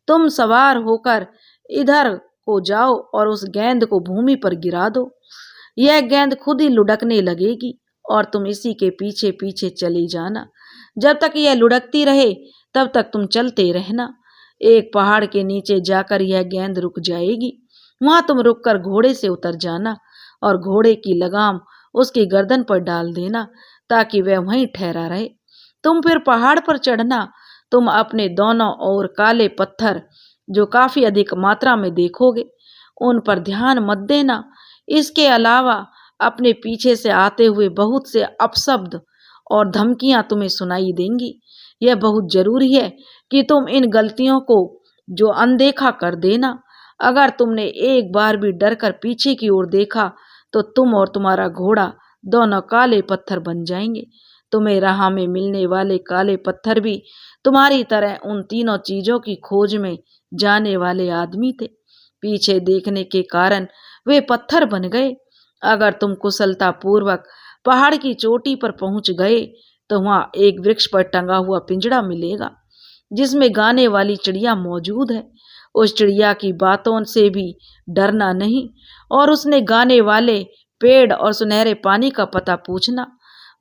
Speaker 1: तुम सवार होकर इधर को जाओ और उस गेंद को भूमि पर गिरा दो। यह गेंद खुद ही लुढ़कने लगेगी और तुम इसी के पीछे पीछे चले जाना। जब तक यह लुढ़कती रहे तब तक तुम चलते रहना। एक पहाड़ के नीचे जाकर यह गेंद रुक जाएगी। वहां तुम रुककर घोड़े से उतर जाना और घोड़े की लगाम उसकी गर्दन पर डाल देना ताकि वह वहीं ठहरा रहे। तुम फिर पहाड़ पर चढ़ना। तुम अपने दोनों ओर काले पत्थर जो काफी अधिक मात्रा में देखोगे, उन पर ध्यान मत देना। इसके अलावा अपने पीछे से आते हुए बहुत से अपशब्द और धमकियां तुम्हें सुनाई देंगी। यह बहुत जरूरी है कि तुम इन गलतियों को जो अनदेखा कर देना। अगर तुमने एक बार भी डरकर पीछे की ओर देखा तो तुम और तुम्हारा घोड़ा दोनों काले पत्थर बन जाएंगे। तुम्हें राह में मिलने वाले काले पत्थर भी तुम्हारी तरह उन तीनों चीजों की खोज में जाने वाले आदमी थे। पीछे देखने के कारण वे पत्थर बन गए। अगर तुम कुशलता पूर्वक पहाड़ की चोटी पर पहुंच गए तो वहां एक वृक्ष पर टंगा हुआ पिंजड़ा मिलेगा जिसमें गाने वाली चिड़िया मौजूद है। उस चिड़िया की बातों से भी डरना नहीं और उसने गाने वाले पेड़ और सुनहरे पानी का पता पूछना,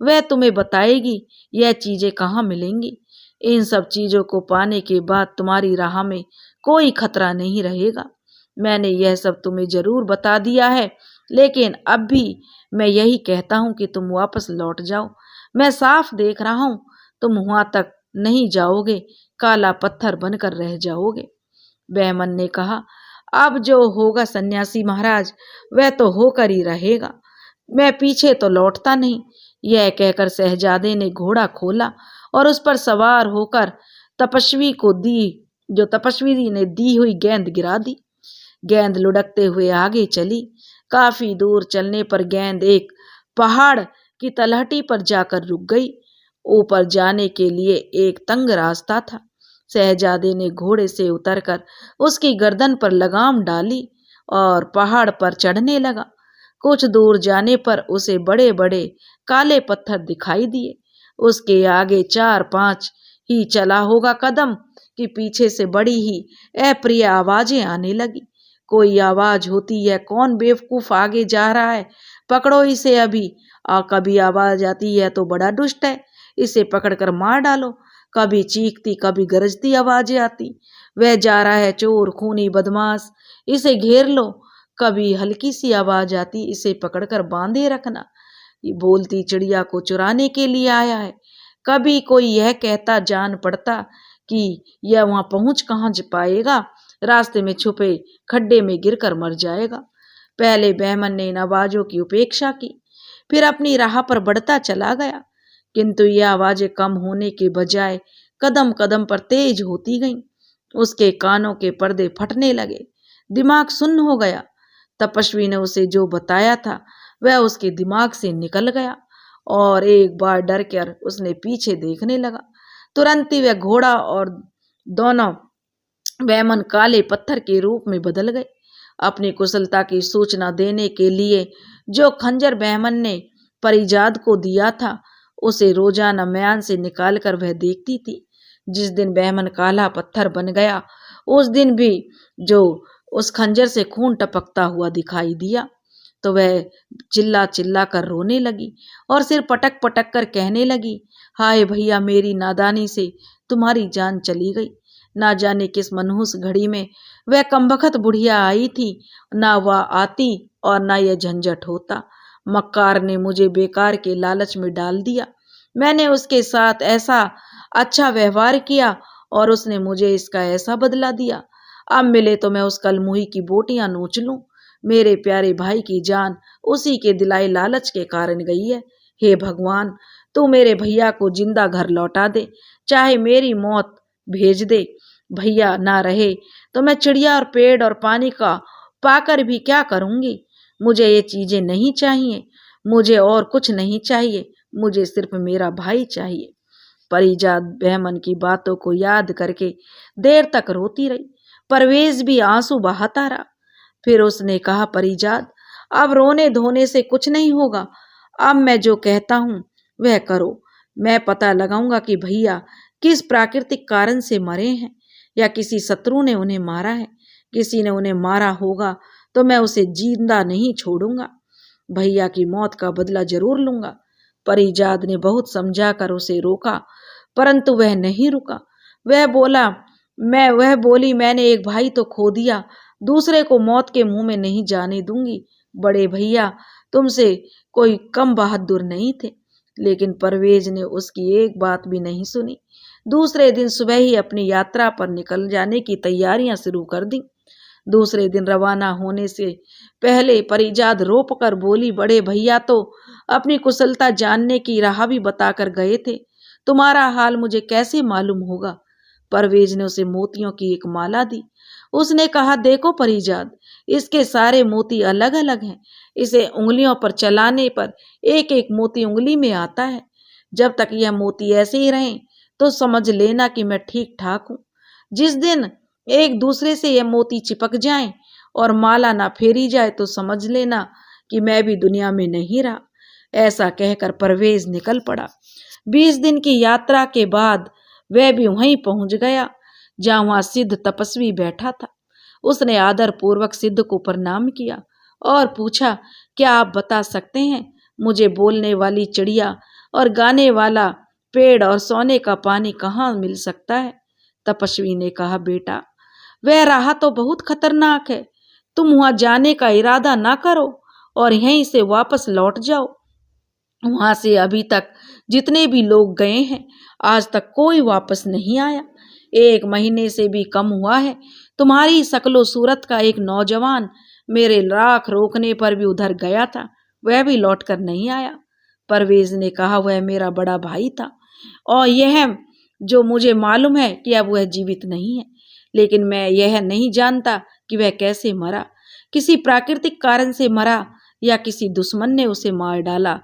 Speaker 1: वह तुम्हें बताएगी यह चीजें कहाँ मिलेंगी। इन सब चीजों को पाने के बाद तुम्हारी राह में कोई खतरा नहीं रहेगा। मैंने यह सब तुम्हें जरूर बता दिया है, लेकिन अब भी मैं यही कहता हूं कि तुम वापस लौट जाओ। मैं साफ देख रहा हूं तुम वहां तक नहीं जाओगे, काला पत्थर बनकर रह जाओगे। बहमन ने कहा, अब जो होगा सन्यासी महाराज, वह तो होकर ही रहेगा, मैं पीछे तो लौटता नहीं। यह कहकर शहजादे ने घोड़ा खोला और उस पर सवार होकर तपस्वी ने दी हुई गेंद गिरा दी। गेंद लुढ़कते हुए आगे चली। काफी दूर चलने पर गेंद एक पहाड़ की तलहटी पर जाकर रुक गई। ऊपर जाने के लिए एक तंग रास्ता था। शहजादे ने घोड़े से उतरकर उसकी गर्दन पर लगाम डाली और पहाड़ पर चढ़ने लगा। कुछ दूर जाने पर उसे बड़े बड़े काले पत्थर दिखाई दिए। उसके आगे 4-5 ही चला होगा कदम कि पीछे से बड़ी ही अप्रिय आवाजें आने लगी। कोई आवाज होती है, कौन बेवकूफ आगे जा रहा है, पकड़ो इसे अभी। कभी आवाज आती है तो बड़ा दुष्ट है, इसे पकड़कर मार डालो। कभी चीखती कभी गरजती आवाजें आती, वह जा रहा है चोर खूनी बदमाश, इसे घेर लो। कभी हल्की सी आवाज आती, इसे पकड़कर बांधे रखना, ये बोलती चिड़िया को चुराने के लिए आया है। कभी कोई यह कहता जान पड़ता कि यह वहां पहुंच कहाँ पाएगा, रास्ते में छुपे खड्डे में गिरकर मर जाएगा। पहले बहमन ने इन आवाजों की उपेक्षा की, फिर अपनी राह पर बढ़ता चला गया, किंतु यह आवाजें कम होने के बजाय कदम कदम पर तेज होती गईं। उसके कानों के पर्दे फटने लगे, दिमाग सुन्न हो गया। तपस्वी ने उसे जो बताया था वह उसके दिमाग से निकल गया और एक बार डर कर उसने पीछे देखने लगा। तुरंत ही वह घोड़ा और दोनों बहमन काले पत्थर के रूप में बदल गए। अपनी कुशलता की सूचना देने के लिए जो खंजर बहमन ने परिजाद को दिया था, उसे रोजाना म्यान से निकालकर वह देखती थी। जिस दिन बहमन काला पत्थर बन गया, उस दिन भी जो उस खंजर से खून टपकता हुआ दिखाई दिया, तो वह चिल्ला चिल्ला कर रोने लगी और सिर पटक पटक कर कहने लगी, हाय भैया, मेरी नादानी से तुम्हारी जान चली गई। ना जाने किस मनहूस घड़ी में वह कमबख्त बुढ़िया आई थी, ना वह आती और ना यह झंझट होता। मक्कार ने मुझे बेकार के लालच में डाल दिया। मैंने उसके साथ ऐसा अच्छा व्यवहार किया और उसने मुझे इसका ऐसा बदला दिया। अब मिले तो मैं उस कलमुही की बोटियां नोच लूं। मेरे प्यारे भाई की जान उसी के दिलाई लालच के कारण गई है। हे भगवान, तू मेरे भैया को जिंदा घर लौटा दे, चाहे मेरी मौत भेज दे। भैया ना रहे तो मैं चिड़िया और पेड़ और पानी का पाकर भी क्या करूंगी। मुझे ये चीजें नहीं चाहिए, मुझे और कुछ नहीं चाहिए, मुझे सिर्फ मेरा भाई चाहिए। परिजात बहमन की बातों को याद करके देर तक रोती रही। परवेज भी आंसू बहाता रहा। फिर उसने कहा, परिजात, अब रोने धोने से कुछ नहीं होगा। अब मैं जो कहता हूं वह करो। मैं पता लगाऊंगा कि भैया किस प्राकृतिक कारण से मरे हैं, या किसी शत्रु ने उन्हें मारा है। किसी ने उन्हें मारा होगा तो मैं उसे जिंदा नहीं छोड़ूंगा। भैया की मौत का बदला जरूर लूंगा। परिजात ने बहुत समझा कर उसे रोका, परंतु वह नहीं रुका। वह बोली, मैंने एक भाई तो खो दिया, दूसरे को मौत के मुंह में नहीं जाने दूंगी। बड़े भैया तुमसे कोई कम बहादुर नहीं थे। लेकिन परवेज ने उसकी एक बात भी नहीं सुनी। दूसरे दिन सुबह ही अपनी यात्रा पर निकल जाने की तैयारियां शुरू कर दी। दूसरे दिन रवाना होने से पहले परिजात रोप कर बोली, बड़े भैया तो अपनी कुशलता जानने की राह भी बताकर गए थे, तुम्हारा हाल मुझे कैसे मालूम होगा। परवेज ने उसे मोतियों की एक माला दी। उसने कहा, देखो परिजात, इसके सारे मोती अलग अलग हैं। इसे उंगलियों पर चलाने पर एक एक मोती उंगली में आता है। जब तक यह मोती ऐसे ही रहें तो समझ लेना कि मैं ठीक ठाक हूँ। जिस दिन एक दूसरे से यह मोती चिपक जाएं और माला ना फेरी जाए तो समझ लेना कि मैं भी दुनिया में नहीं रहा। ऐसा कहकर परवेज निकल पड़ा। 20 दिन की यात्रा के बाद वह भी वहीं पहुंच गया जहां सिद्ध तपस्वी बैठा था। उसने आदर पूर्वक सिद्ध को प्रणाम किया और पूछा, क्या आप बता सकते हैं मुझे बोलने वाली चिड़िया और गाने वाला पेड़ और सोने का पानी कहाँ मिल सकता है? तपस्वी ने कहा, बेटा, वह राह तो बहुत खतरनाक है। तुम वहां जाने का इरादा ना करो और यहीं से वापस लौट जाओ। वहां से अभी तक जितने भी लोग गए हैं, आज तक कोई वापस नहीं आया। 1 महीने से भी कम हुआ है। तुम्हारी शकलो सूरत का एक नौजवान मेरे राख रोकने पर भी उधर गया था, वह भी लौट कर नहीं आया। परवेज ने कहा, वह मेरा बड़ा भाई था और यह जो मुझे मालूम है कि अब वह जीवित नहीं है, लेकिन मैं यह नहीं जानता कि वह कैसे मरा। किसी प्राकृतिक कारण से मरा या किसी दुश्मन ने उसे मार डाला।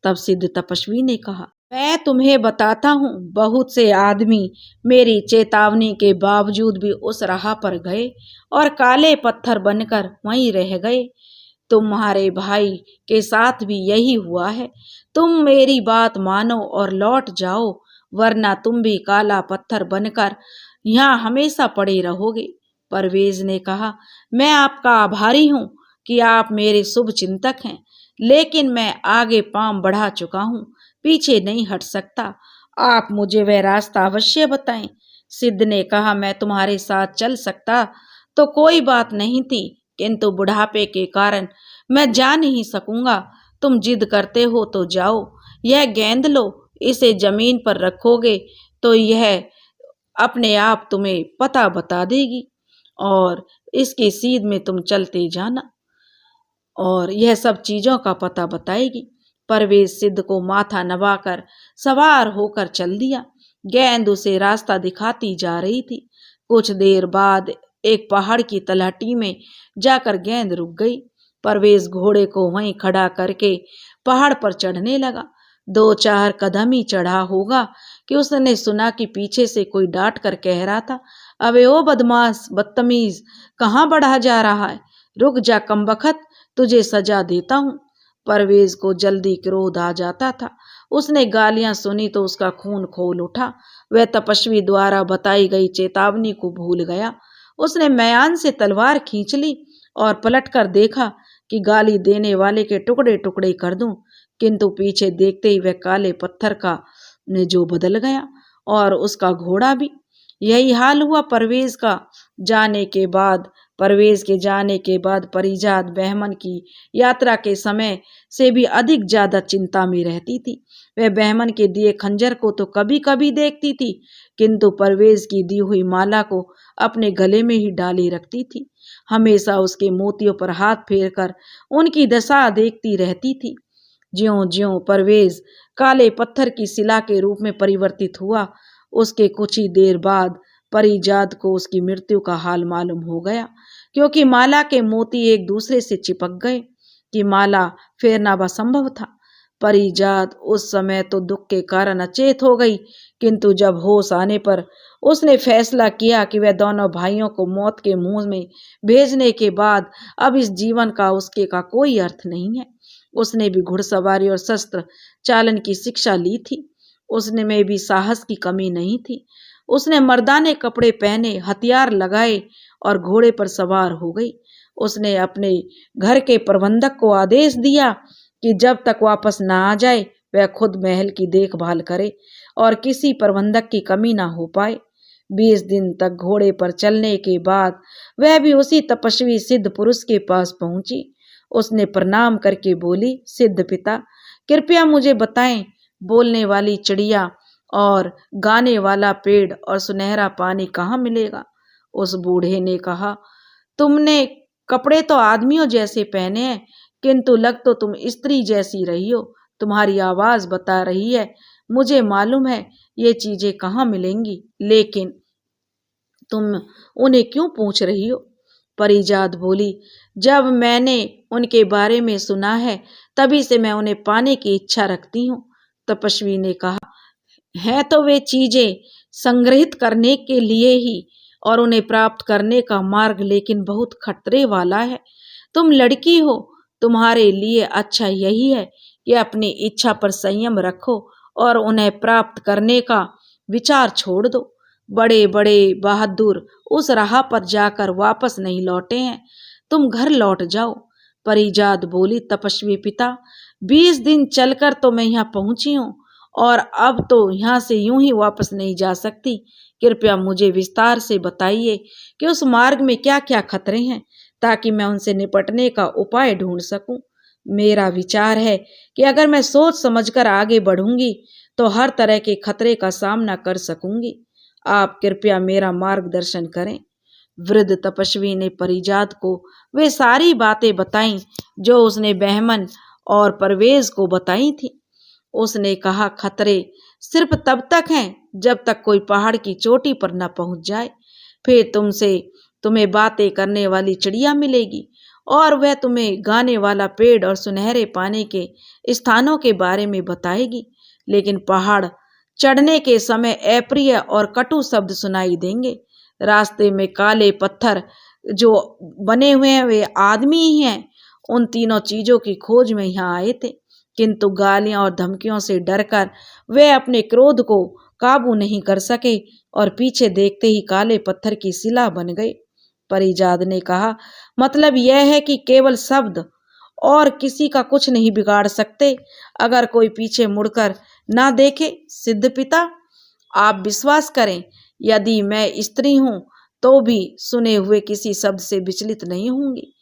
Speaker 1: तब सिद्ध तपस्वी ने कहा, मैं तुम्हें बताता हूँ, बहुत से आदमी मेरी चेतावनी के बावजूद भी उस राह पर गए और काले पत्थर बनकर वहीं रह गए। तुम्हारे भाई के साथ भी यही हुआ है। तुम मेरी बात मानो और लौट जाओ, वरना तुम भी काला पत्थर बनकर यहाँ हमेशा पड़े रहोगे। परवेज ने कहा, मैं आपका आभारी हूँ कि आप मेरे शुभ चिंतक हैं, लेकिन मैं आगे पांव बढ़ा चुका हूँ, पीछे नहीं हट सकता। आप मुझे वह रास्ता अवश्य बताएं। सिद्ध ने कहा, मैं तुम्हारे साथ चल सकता तो कोई बात नहीं थी, किंतु बुढ़ापे के कारण मैं जा नहीं सकूंगा। तुम जिद करते हो तो जाओ, यह गेंद लो, इसे जमीन पर रखोगे तो यह अपने आप तुम्हें पता बता देगी और इसकी सीध में तुम चलते जाना और यह सब चीजों का पता बताएगी। परवेज सिद्ध को माथा नवाकर सवार होकर चल दिया। गेंद उसे रास्ता दिखाती जा रही थी। कुछ देर बाद एक पहाड़ की तलहटी में जाकर गेंद रुक गई। परवेज घोड़े को वहीं खड़ा करके पहाड़ पर चढ़ने लगा। 2-4 कदम ही चढ़ा होगा कि उसने सुना कि पीछे से कोई डांट कर कह रहा था, अबे ओ बदमाश, बदतमीज, कहाँ बढ़ा जा रहा है? रुक जा कमबख्त, तुझे सजा देता हूँ। परवेज को जल्दी क्रोध आ जाता था। उसने गालियां सुनी तो उसका खून खौल उठा। वह तपस्वी द्वारा बताई गई चेतावनी को भूल गया। उसने म्यान से तलवार खींच ली और पलटकर देखा कि गाली देने वाले के टुकड़े टुकड़े कर दूं, किंतु पीछे देखते ही वह काले पत्थर का ने जो बदल गया और उसका घोड़ा भी। यही हाल हुआ परवेज के जाने के बाद परिजात बहमन की यात्रा के समय से भी अधिक ज्यादा चिंता में रहती थी। वह बहमन के दिए खंजर को तो कभी कभी देखती थी, किंतु परवेज की दी हुई माला को अपने गले में ही डाले रखती थी। हमेशा उसके मोतियों पर हाथ फेरकर उनकी दशा देखती रहती थी। ज्यों ज्यों परवेज काले पत्थर की शिला के रूप में परिवर्तित हुआ, उसके कुछ ही देर बाद परिजात को उसकी मृत्यु का हाल मालूम हो गया, क्योंकि माला के मोती एक दूसरे से चिपक गए कि माला फेरना असंभव था। परिजात उस समय तो दुख के कारण अचेत हो गई, किंतु जब होश आने पर उसने फैसला किया कि वह दोनों भाइयों को मौत के मुंह में भेजने के बाद अब इस जीवन का उसके का कोई अर्थ नहीं है। उसने भी घुड़सवारी और शस्त्र चालन की शिक्षा ली थी। उसने में भी साहस की कमी नहीं थी। उसने मर्दाने कपड़े पहने, हथियार लगाए और घोड़े पर सवार हो गई। उसने अपने घर के प्रबंधक को आदेश दिया कि जब तक वापस ना आ जाए वह खुद महल की देखभाल करे और किसी प्रबंधक की कमी ना हो पाए। 20 दिन तक घोड़े पर चलने के बाद वह भी उसी तपस्वी सिद्ध पुरुष के पास पहुंची। उसने प्रणाम करके बोली, सिद्ध पिता, कृपया मुझे बताएं, बोलने वाली चिड़िया और गाने वाला पेड़ और सुनहरा पानी कहाँ मिलेगा? उस बूढ़े ने कहा, तुमने कपड़े तो आदमियों जैसे पहने हैं, किंतु लग तो तुम स्त्री जैसी रही हो। तुम्हारी आवाज बता रही है, मुझे मालूम है ये चीजें कहाँ मिलेंगी, लेकिन तुम उन्हें क्यों पूछ रही हो? परिजात बोली, जब मैंने उनके बारे में सुना है तभी से मैं उन्हें पाने की इच्छा रखती हूँ। तपस्वी ने कहा, है तो वे चीजें संग्रहित करने के लिए ही और उन्हें प्राप्त करने का मार्ग लेकिन बहुत खतरे वाला है। तुम लड़की हो, तुम्हारे लिए अच्छा यही है कि अपनी इच्छा पर संयम रखो और उन्हें प्राप्त करने का विचार छोड़ दो। बड़े बड़े बहादुर उस राह पर जाकर वापस नहीं लौटे हैं। तुम घर लौट जाओ। परिजात बोली, तपस्वी पिता, 20 दिन चलकर तो मैं यहाँ पहुंची हूँ और अब तो यहाँ से यूं ही वापस नहीं जा सकती। कृपया मुझे विस्तार से बताइए कि उस मार्ग में क्या क्या खतरे हैं, ताकि मैं उनसे निपटने का उपाय ढूंढ सकूं। मेरा विचार है कि अगर मैं सोच समझकर आगे बढ़ूंगी तो हर तरह के खतरे का सामना कर सकूंगी। आप कृपया मेरा मार्गदर्शन करें। वृद्ध तपस्वी ने परिजात को वे सारी बातें बताईं जो उसने बहमन और परवेज को बताई थी। उसने कहा, खतरे सिर्फ तब तक हैं जब तक कोई पहाड़ की चोटी पर न पहुंच जाए। फिर तुम्हें बातें करने वाली चिड़िया मिलेगी और वह तुम्हें गाने वाला पेड़ और सुनहरे पानी के स्थानों के बारे में बताएगी। लेकिन पहाड़ चढ़ने के समय अप्रिय और कटु शब्द सुनाई देंगे। रास्ते में काले पत्थर जो बने हुए हैं वे आदमी ही हैं। उन तीनों चीजों की खोज में यहाँ आए थे, किंतु गालियां और धमकियों से डरकर वे अपने क्रोध को काबू नहीं कर सके और पीछे देखते ही काले पत्थर की शिला बन गए। परिजात ने कहा, मतलब यह है कि केवल शब्द और किसी का कुछ नहीं बिगाड़ सकते अगर कोई पीछे मुड़कर ना देखे। सिद्ध पिता, आप विश्वास करें, यदि मैं स्त्री हूं तो भी सुने हुए किसी शब्द से विचलित नहीं होंगी।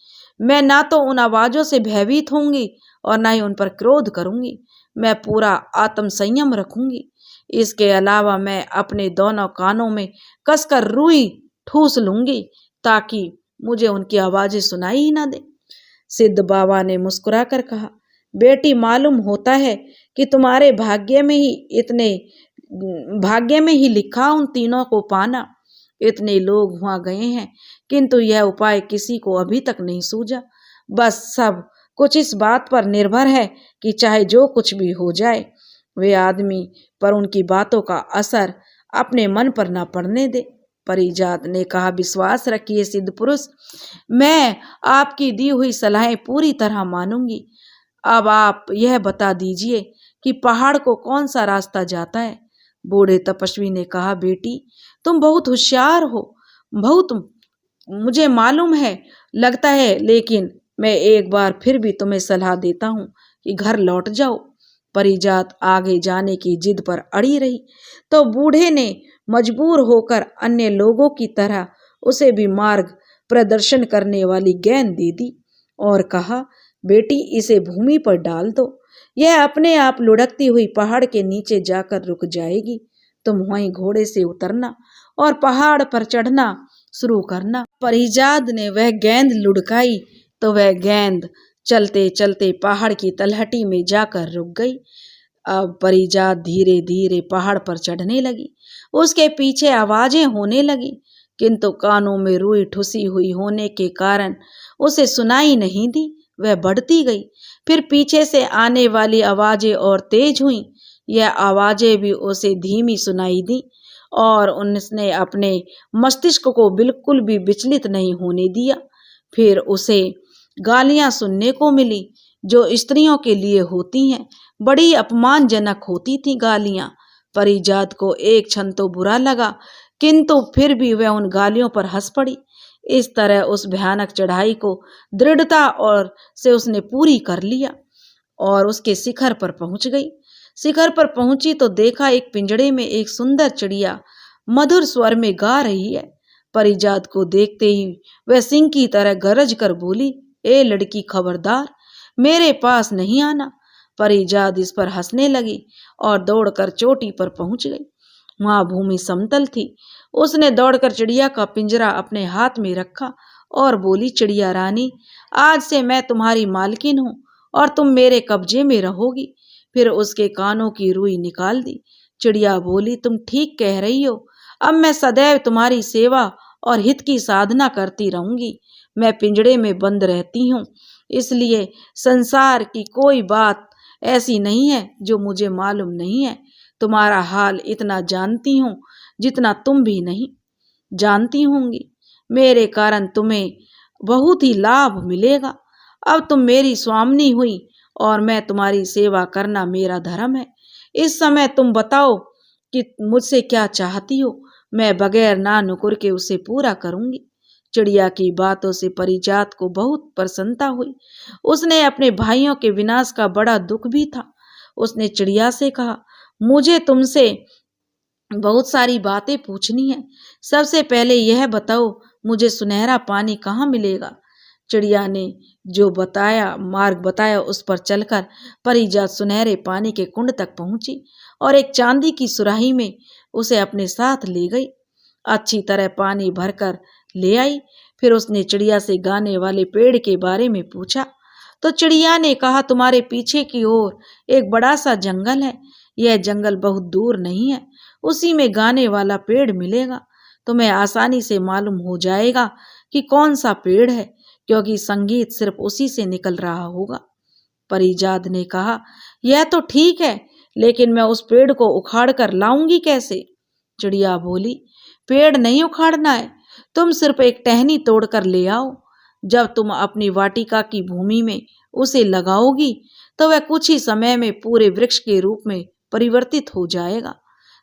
Speaker 1: मैं ना तो उन आवाजों से भयभीत होंगी और ना ही उन पर क्रोध करूंगी। मैं पूरा आत्म संयम रखूंगी। इसके अलावा मैं अपने दोनों कानों में कसकर रुई ठूस लूंगी ताकि मुझे उनकी आवाजें सुनाई ही ना दे। सिद्ध बाबा ने मुस्कुराकर कहा, बेटी, मालूम होता है कि तुम्हारे भाग्य में ही लिखा उन तीनों को पाना। इतने लोग वहां गए हैं, किंतु यह उपाय किसी को अभी तक नहीं सूझा। बस सब कुछ इस बात पर निर्भर है कि चाहे जो कुछ भी हो जाए, वे आदमी पर उनकी बातों का असर अपने मन पर ना पड़ने दे। परिजात ने कहा, विश्वास रखिए सिद्ध पुरुष, मैं आपकी दी हुई सलाहें पूरी तरह मानूंगी। अब आप यह बता दीजिए कि पहाड़ को कौन सा रास्ता जाता है। बूढ़े तपस्वी ने कहा, बेटी, तुम बहुत होशियार हो, बहुत मुझे मालूम है लगता है, लेकिन मैं एक बार फिर भी तुम्हें सलाह देता हूँ कि घर लौट जाओ। परिजात आगे जाने की जिद पर अड़ी रही तो बूढ़े ने मजबूर होकर अन्य लोगों की तरह उसे भी मार्ग प्रदर्शन करने वाली गेंद दे दी और कहा, बेटी, इसे भूमि पर डाल दो। यह अपने आप लुढ़कती हुई पहाड़ के नीचे जाकर रुक जाएगी। तुम वहीं घोड़े से उतरना और पहाड़ पर चढ़ना शुरू करना। परिजात ने वह गेंद लुढ़काई तो वह गेंद चलते चलते पहाड़ की तलहटी में जाकर रुक गई। अब परिजात धीरे धीरे पहाड़ पर चढ़ने लगी। उसके पीछे आवाजें होने लगी, किंतु कानों में रुई ठुसी हुई होने के कारण उसे सुनाई नहीं दी। वह बढ़ती गई। फिर पीछे से आने वाली आवाजें और तेज हुईं। यह आवाजें भी उसे धीमी सुनाई दी और उसने अपने मस्तिष्क को बिल्कुल भी विचलित नहीं होने दिया। फिर उसे गालियां सुनने को मिली जो स्त्रियों के लिए होती हैं। बड़ी अपमानजनक होती थी गालियां। परिजात को एक क्षण तो बुरा लगा, किंतु फिर भी वह उन गालियों पर हंस पड़ी। इस तरह उस भयानक चढ़ाई को दृढ़ता और से उसने पूरी कर लिया और उसके शिखर पर पहुंच गई। शिखर पर पहुंची तो देखा एक पिंजड़े में एक सुंदर चिड़िया मधुर स्वर में गा रही है। परिजात को देखते ही वह सिंह की तरह गरज कर बोली, ए लड़की, खबरदार, मेरे पास नहीं आना। परिजात इस पर हंसने लगी और दौड़कर चोटी पर पहुंच गई। वहां भूमि समतल थी। उसने दौड़कर चिड़िया का पिंजरा अपने हाथ में रखा और बोली, चिड़िया रानी, आज से मैं तुम्हारी मालकिन हूँ और तुम मेरे कब्जे में रहोगी। फिर उसके कानों की रुई निकाल दी। चिड़िया बोली, तुम ठीक कह रही हो। अब मैं सदैव तुम्हारी सेवा और हित की साधना करती रहूंगी। मैं पिंजड़े में बंद रहती हूँ, इसलिए संसार की कोई बात ऐसी नहीं है जो मुझे मालूम नहीं है। तुम्हारा हाल इतना जानती हूँ जितना तुम भी नहीं जानती होंगी। मेरे कारण तुम्हें बहुत ही लाभ मिलेगा। अब तुम मेरी स्वामिनी हुई और मैं तुम्हारी सेवा करना मेरा धर्म है। इस समय तुम बताओ कि मुझसे क्या चाहती हो। मैं बगैर ना नुकुर के उसे पूरा करूंगी। चिड़िया की बातों से परिजात को बहुत प्रसन्नता हुई। उसने अपने भाइयों के विनाश का बड़ा दुख भी था। उसने चिड़िया से कहा, मुझे तुमसे बहुत सारी बातें पूछनी है। सबसे पहले यह बताओ, मुझे सुनहरा पानी कहाँ मिलेगा? चिड़िया ने जो मार्ग बताया उस पर चलकर परिजात सुनहरे पानी के कुंड तक पहुंची और एक चांदी की सुराही में उसे अपने साथ ले गई। अच्छी तरह पानी भरकर ले आई। फिर उसने चिड़िया से गाने वाले पेड़ के बारे में पूछा तो चिड़िया ने कहा, तुम्हारे पीछे की ओर एक बड़ा सा जंगल है। यह जंगल बहुत दूर नहीं है, उसी में गाने वाला पेड़ मिलेगा। तुम्हें आसानी से मालूम हो जाएगा कि कौन सा पेड़ है, क्योंकि संगीत सिर्फ उसी से निकल रहा होगा। परिजात ने कहा, यह तो ठीक है, लेकिन मैं उस पेड़ को उखाड़ कर लाऊंगी कैसे? चिड़िया बोली, पेड़ नहीं उखाड़ना है, तुम सिर्फ एक टहनी तोड़कर ले आओ। जब तुम अपनी वाटिका की भूमि में उसे लगाओगी तो वह कुछ ही समय में पूरे वृक्ष के रूप में परिवर्तित हो जाएगा।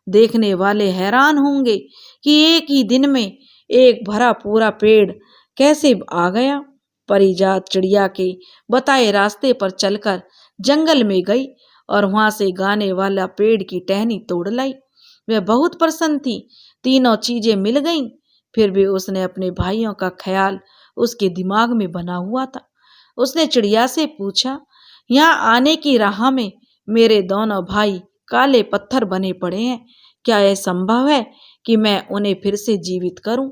Speaker 1: देखने वाले हैरान होंगे कि एक ही दिन में एक भरा पूरा पेड़ कैसे आ गया। परिजात चिड़िया के बताए रास्ते पर चलकर जंगल में गई और वहां से गाने वाला पेड़ की टहनी तोड़ लाई। वह बहुत प्रसन्न थी। तीनों चीजें मिल गईं। फिर भी उसने अपने भाइयों का ख्याल उसके दिमाग में बना हुआ था। उसने चिड़िया से पूछा, यहाँ आने की राह में मेरे दोनों भाई काले पत्थर बने पड़े हैं। क्या यह संभव है कि मैं उन्हें फिर से जीवित करूं?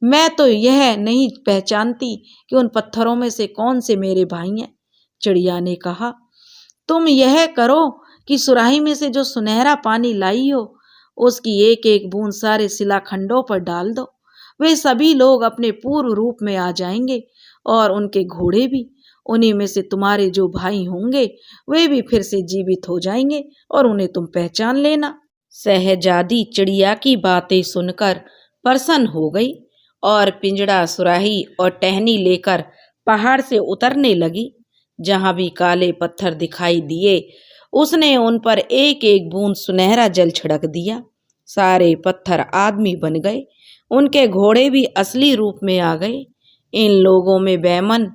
Speaker 1: मैं तो यह नहीं पहचानती कि उन पत्थरों में से कौन से मेरे भाई हैं। चिड़िया ने कहा, तुम यह करो कि सुराही में से जो सुनहरा पानी लाई हो उसकी एक एक बूंद सारे शिलाखंडों पर डाल दो। वे सभी लोग अपने पूर्व रूप में आ जाएंगे और उनके घोड़े भी। उन्हीं में से तुम्हारे जो भाई होंगे वे भी फिर से जीवित हो जाएंगे और उन्हें तुम पहचान लेना। शहजादी चिड़िया की बातें सुनकर प्रसन्न हो गई और पिंजड़ा, सुराही और टहनी लेकर पहाड़ से उतरने लगी। जहां भी काले पत्थर दिखाई दिए उसने उन पर एक एक बूंद सुनहरा जल छिड़क दिया। सारे पत्थर आदमी बन गए। उनके घोड़े भी असली रूप में आ गए। इन लोगों में बैमन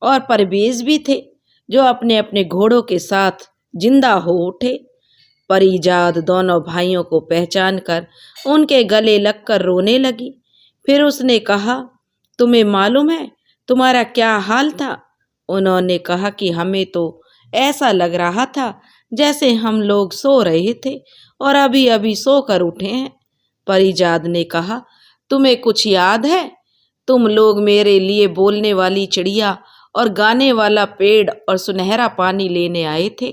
Speaker 1: और परवेज भी थे, जो अपने अपने घोड़ों के साथ जिंदा हो उठे। परिजात दोनों भाइयों को पहचान कर उनके गले लगकर रोने लगी। फिर उसने कहा, तुम्हें मालूम है तुम्हारा क्या हाल था? उन्होंने कहा कि हमें तो ऐसा लग रहा था जैसे हम लोग सो रहे थे और अभी अभी सोकर उठे हैं। परिजात ने कहा, तुम्हें कुछ याद है? तुम लोग मेरे लिए बोलने वाली चिड़िया और गाने वाला पेड़ और सुनहरा पानी लेने आए थे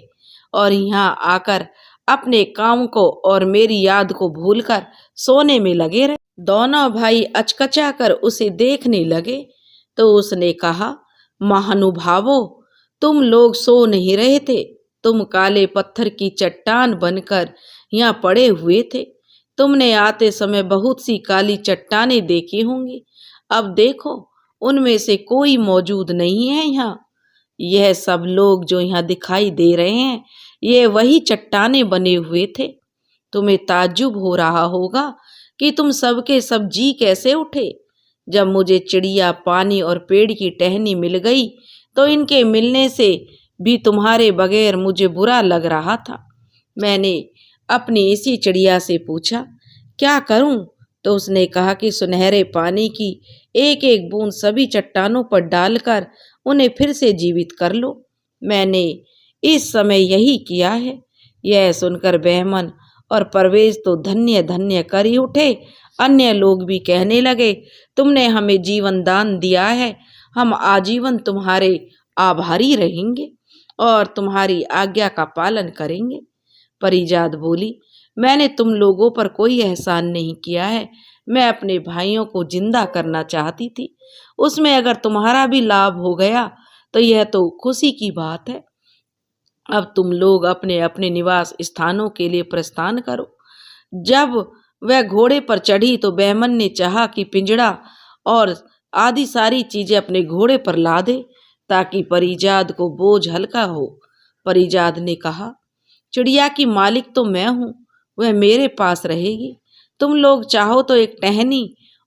Speaker 1: और यहाँ आकर अपने काम को और मेरी याद को भूलकर सोने में लगे रहे। दोनों भाई अचकचा कर उसे देखने लगे तो उसने कहा, महानुभावों, तुम लोग सो नहीं रहे थे। तुम काले पत्थर की चट्टान बनकर यहाँ पड़े हुए थे। तुमने आते समय बहुत सी काली चट्टानें देखी होंगी। अब देखो, उनमें से कोई मौजूद नहीं है यहाँ। यह सब लोग जो यहाँ दिखाई दे रहे हैं, ये वही चट्टानें बने हुए थे। तुम्हें ताज्जुब हो रहा होगा कि तुम सबके सब जी कैसे उठे। जब मुझे चिड़िया, पानी और पेड़ की टहनी मिल गई तो इनके मिलने से भी तुम्हारे बगैर मुझे बुरा लग रहा था। मैंने अपनी इसी चिड़िया से पूछा, क्या करूं? तो उसने कहा कि सुनहरे पानी की एक एक बूंद सभी चट्टानों पर डालकर उन्हें फिर से जीवित कर लो। मैंने इस समय यही किया है। यह सुनकर बहमन और परवेज तो धन्य धन्य कर ही उठे। अन्य लोग भी कहने लगे, तुमने हमें जीवन दान दिया है, हम आजीवन तुम्हारे आभारी रहेंगे और तुम्हारी आज्ञा का पालन करेंगे। परिजात बोली, मैंने तुम लोगों पर कोई एहसान नहीं किया है। मैं अपने भाइयों को जिंदा करना चाहती थी। उसमें अगर तुम्हारा भी लाभ हो गया तो यह तो खुशी की बात है। अब तुम लोग अपने अपने निवास स्थानों के लिए प्रस्थान करो। जब वह घोड़े पर चढ़ी तो बहमन ने चाहा कि पिंजड़ा और आदि सारी चीजें अपने घोड़े पर ला दे ताकि परिजात को बोझ हल्का हो। परिजात ने कहा, चिड़िया की मालिक तो मैं हूँ, वह मेरे पास रहेगी। तुम लोग चाहो तो एक टहनी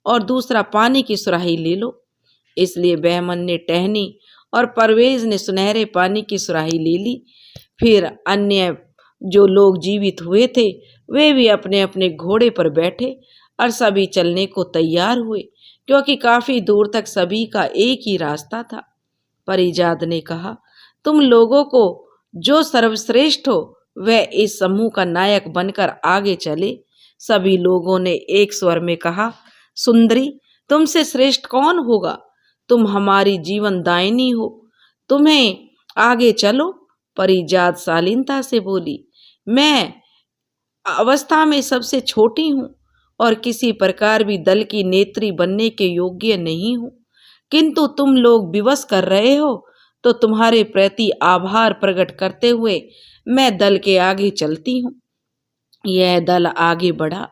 Speaker 1: और दूसरा पानी की सुराही ले लो। इसलिए बहमन ने टहनी और परवेज ने सुनहरे पानी की सुराही ले ली। फिर अन्य जो लोग जीवित हुए थे वे भी अपने अपने घोड़े पर बैठे और सभी चलने को तैयार हुए, क्योंकि काफी दूर तक सभी का एक ही रास्ता था। परिजात ने कहा, तुम लोगों को जो सर्वश्रेष्ठ हो वह इस समूह का नायक बनकर आगे चले। सभी लोगों ने एक स्वर में कहा, सुंदरी, तुमसे श्रेष्ठ कौन होगा? तुम हमारी जीवन दायिनी हो, तुम्हें आगे चलो। परिजात शालीनता से बोली, मैं अवस्था में सबसे छोटी हूँ और किसी प्रकार भी दल की नेत्री बनने के योग्य नहीं हूँ, किंतु तुम लोग विवश कर रहे हो तो तुम्हारे प्रति आभार प्रकट करते हुए मैं दल के आगे चलती हूँ। यह दल आगे बढ़ा।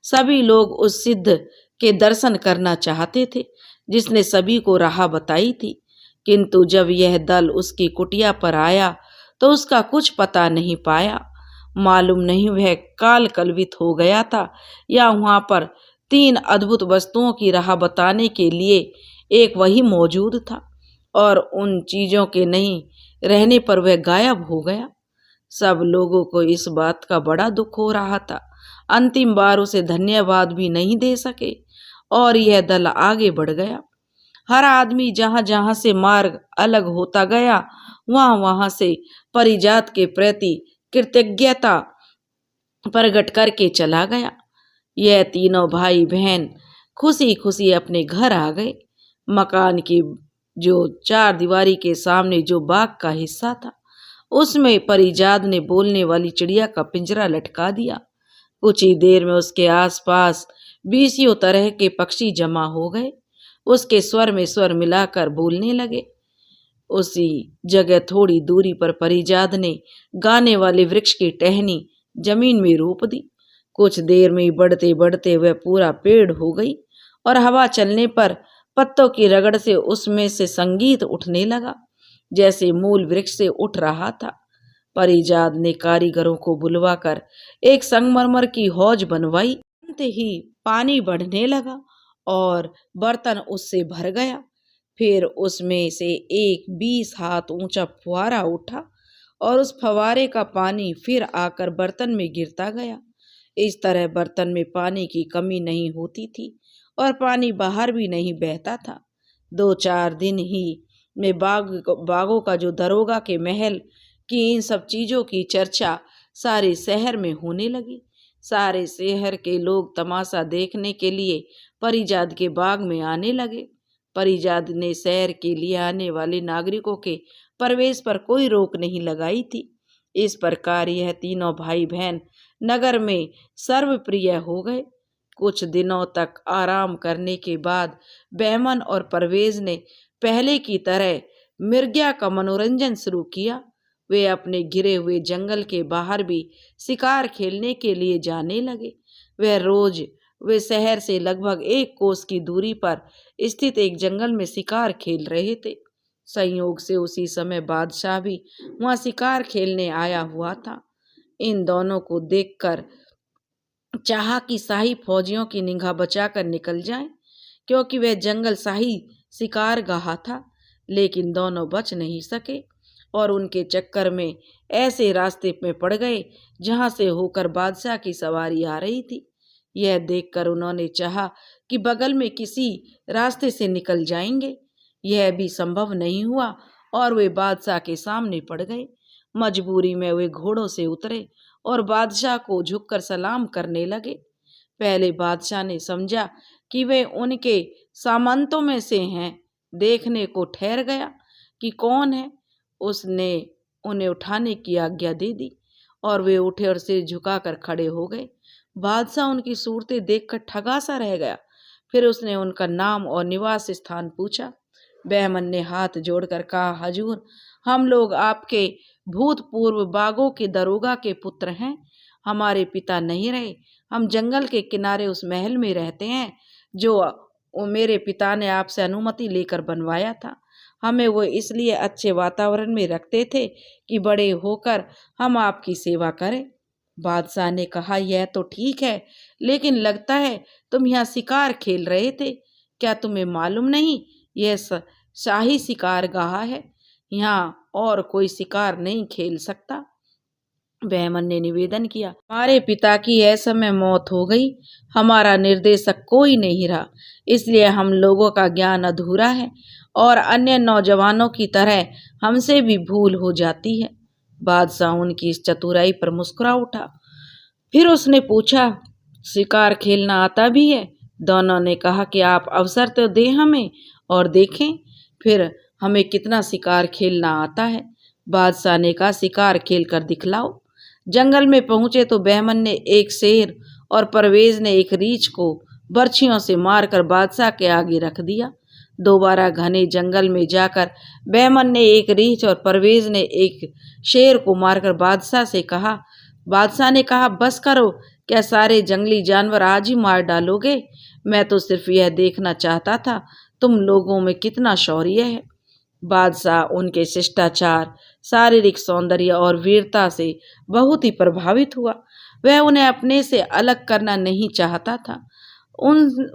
Speaker 1: सभी लोग उस सिद्ध के दर्शन करना चाहते थे जिसने सभी को राह बताई थी, किंतु जब यह दल उसकी कुटिया पर आया तो उसका कुछ पता नहीं पाया। मालूम नहीं वह काल कल्वित हो गया था या वहां पर 3 अद्भुत वस्तुओं की राह बताने के लिए एक वही मौजूद था और उन चीजों के नहीं रहने पर वह गायब हो गया। सब लोगों को इस बात का बड़ा दुख हो रहा था। अंतिम बार उसे धन्यवाद भी नहीं दे सके और यह दल आगे बढ़ गया। हर आदमी जहां जहां से मार्ग अलग होता गया वहां वहां से परिजात के प्रति कृतज्ञता प्रकट करके चला गया। यह तीनों भाई बहन खुशी खुशी अपने घर आ गए। मकान की जो 4 दीवारी के सामने जो बाग का हिस्सा था उसमें परिजात ने बोलने वाली चिड़िया का पिंजरा लटका दिया। कुछ ही देर में उसके आसपास 20 तरह के पक्षी जमा हो गए। उसके स्वर में स्वर मिलाकर बोलने लगे। उसी जगह थोड़ी दूरी पर परिजात ने गाने वाले वृक्ष की टहनी जमीन में रोप दी। कुछ देर में बढ़ते बढ़ते वह पूरा पेड़ हो गई और हवा चलने पर पत्तों की रगड़ से उसमें से संगीत उठने लगा जैसे मूल वृक्ष से उठ रहा था। परिजात ने कारीगरों को बुलवाकर एक संगमरमर की हौज बनवाई। तुरंत ही पानी बढ़ने लगा और बर्तन उससे भर गया। फिर उसमें से एक 20 हाथ ऊंचा फुहारा उठा और उस फवारे का पानी फिर आकर बर्तन में गिरता गया। इस तरह बर्तन में पानी की कमी नहीं होती थी और पानी बाहर भी नहीं बहता था। 2-4 दिन ही में बागों का जो दरोगा के महल की इन सब चीजों की चर्चा सारे शहर में होने लगी। सारे शहर के लोग तमाशा देखने के लिए परिजात के बाग में आने लगे। परिजात ने शहर के लिए आने वाले नागरिकों के प्रवेश पर कोई रोक नहीं लगाई थी। इस प्रकार यह तीनों भाई बहन नगर में सर्वप्रिय हो गए। कुछ दिनों तक आराम करने के बाद बहमन और परवेज ने पहले की तरह मिर्गिया का मनोरंजन शुरू किया। वे अपने घिरे हुए जंगल के बाहर भी शिकार खेलने के लिए जाने लगे। वे शहर से लगभग 1 कोस की दूरी पर स्थित एक जंगल में शिकार खेल रहे थे। संयोग से उसी समय बादशाह भी वहां शिकार खेलने आया हुआ था। इन दोनों को देखकर चाहा कि शाही फौजियों की निगाह बचाकर निकल जाएं, क्योंकि वह जंगल शाही शिकार गाह था, लेकिन दोनों बच नहीं सके और उनके चक्कर में ऐसे रास्ते में पड़ गए जहां से होकर बादशाह की सवारी आ रही थी। यह देखकर उन्होंने चाहा कि बगल में किसी रास्ते से निकल जाएंगे। यह भी संभव नहीं हुआ और वे बादशाह के सामने पड़ गए। मजबूरी में वे घोड़ों से उतरे और बादशाह को झुककर सलाम करने लगे। पहले बादशाह ने समझा कि वे उनके सामंतों में से हैं, देखने को ठहर गया कि कौन है। उसने उन्हें उठाने की आज्ञा दे दी और वे उठे और सिर झुकाकर खड़े हो गए। बादशाह उनकी सूरतें देखकर ठगा सा रह गया। फिर उसने उनका नाम और निवास स्थान पूछा। बहमन ने हाथ जोड़कर कहा, हजूर, हम लोग आपके भूतपूर्व बागों के दरोगा के पुत्र हैं। हमारे पिता नहीं रहे। हम जंगल के किनारे उस महल में रहते हैं जो मेरे पिता ने आपसे अनुमति लेकर बनवाया था। हमें वो इसलिए अच्छे वातावरण में रखते थे कि बड़े होकर हम आपकी सेवा करें। बादशाह ने कहा, यह तो ठीक है, लेकिन लगता है तुम यहाँ शिकार खेल रहे थे। क्या तुम्हें मालूम नहीं यह शाही शिकारगाह है, यहाँ और कोई शिकार नहीं खेल सकता। बहमन ने निवेदन किया, हमारे पिता की ऐसे समय मौत हो गई, हमारा निर्देशक कोई नहीं रहा, इसलिए हम लोगों का ज्ञान अधूरा है और अन्य नौजवानों की तरह हमसे भी भूल हो जाती है। बादशाह उनकी इस चतुराई पर मुस्कुरा उठा। फिर उसने पूछा, शिकार खेलना आता भी है? दोनों ने कहा कि आप अवसर तो दें हमें और देखें फिर हमें कितना शिकार खेलना आता है। बादशाह ने कहा, शिकार खेल कर दिखलाओ। जंगल में पहुंचे तो बहमन ने एक शेर और परवेज ने एक रीछ को बर्छियों से मारकर बादशाह के आगे रख दिया। दोबारा घने जंगल में जाकर बहमन ने एक रीछ और परवेज ने एक शेर को मारकर बादशाह से कहा। बादशाह ने कहा, बस करो, क्या सारे जंगली जानवर आज ही मार डालोगे? मैं तो सिर्फ यह देखना चाहता था तुम लोगों में कितना शौर्य है। बादशाह उनके शिष्टाचार, शारीरिक सौंदर्य और वीरता से बहुत ही प्रभावित हुआ। वह उन्हें अपने से अलग करना नहीं चाहता था।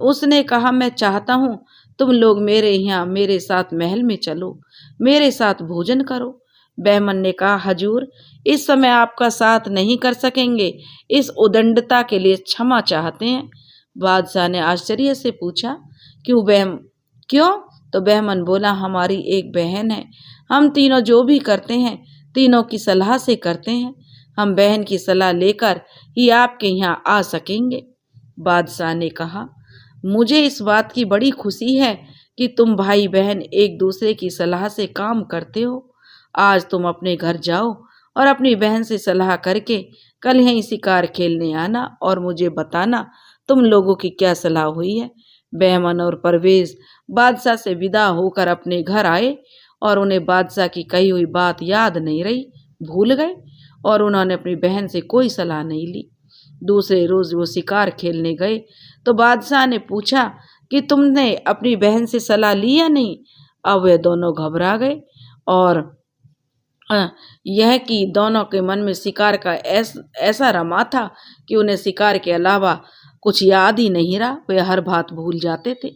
Speaker 1: उसने कहा, मैं चाहता हूँ तुम लोग मेरे यहाँ मेरे साथ महल में चलो, मेरे साथ भोजन करो। बहमन ने कहा, हजूर, इस समय आपका साथ नहीं कर सकेंगे, इस उदंडता के लिए क्षमा चाहते हैं। बादशाह ने आश्चर्य से पूछा, क्यों? तो बहमन बोला, हमारी एक बहन है, हम तीनों जो भी करते हैं तीनों की सलाह से करते हैं, हम बहन की सलाह लेकर ही आपके यहाँ आ सकेंगे। बादशाह ने कहा, मुझे इस बात की बड़ी खुशी है कि तुम भाई बहन एक दूसरे की सलाह से काम करते हो। आज तुम अपने घर जाओ और अपनी बहन से सलाह करके कल यहीं शिकार खेलने आना और मुझे बताना तुम लोगों की क्या सलाह हुई है। बहमन और परवेज बादशाह से विदा होकर अपने घर आए और उन्हें बादशाह की कही हुई बात याद नहीं रही, भूल गए और उन्होंने अपनी बहन से कोई सलाह नहीं ली। दूसरे रोज वो शिकार खेलने गए तो बादशाह ने पूछा कि तुमने अपनी बहन से सलाह ली या नहीं। अब वे दोनों घबरा गए और यह कि दोनों के मन में शिकार का ऐसा रमा था कि उन्हें शिकार के अलावा कुछ याद ही नहीं रहा, वे हर बात भूल जाते थे।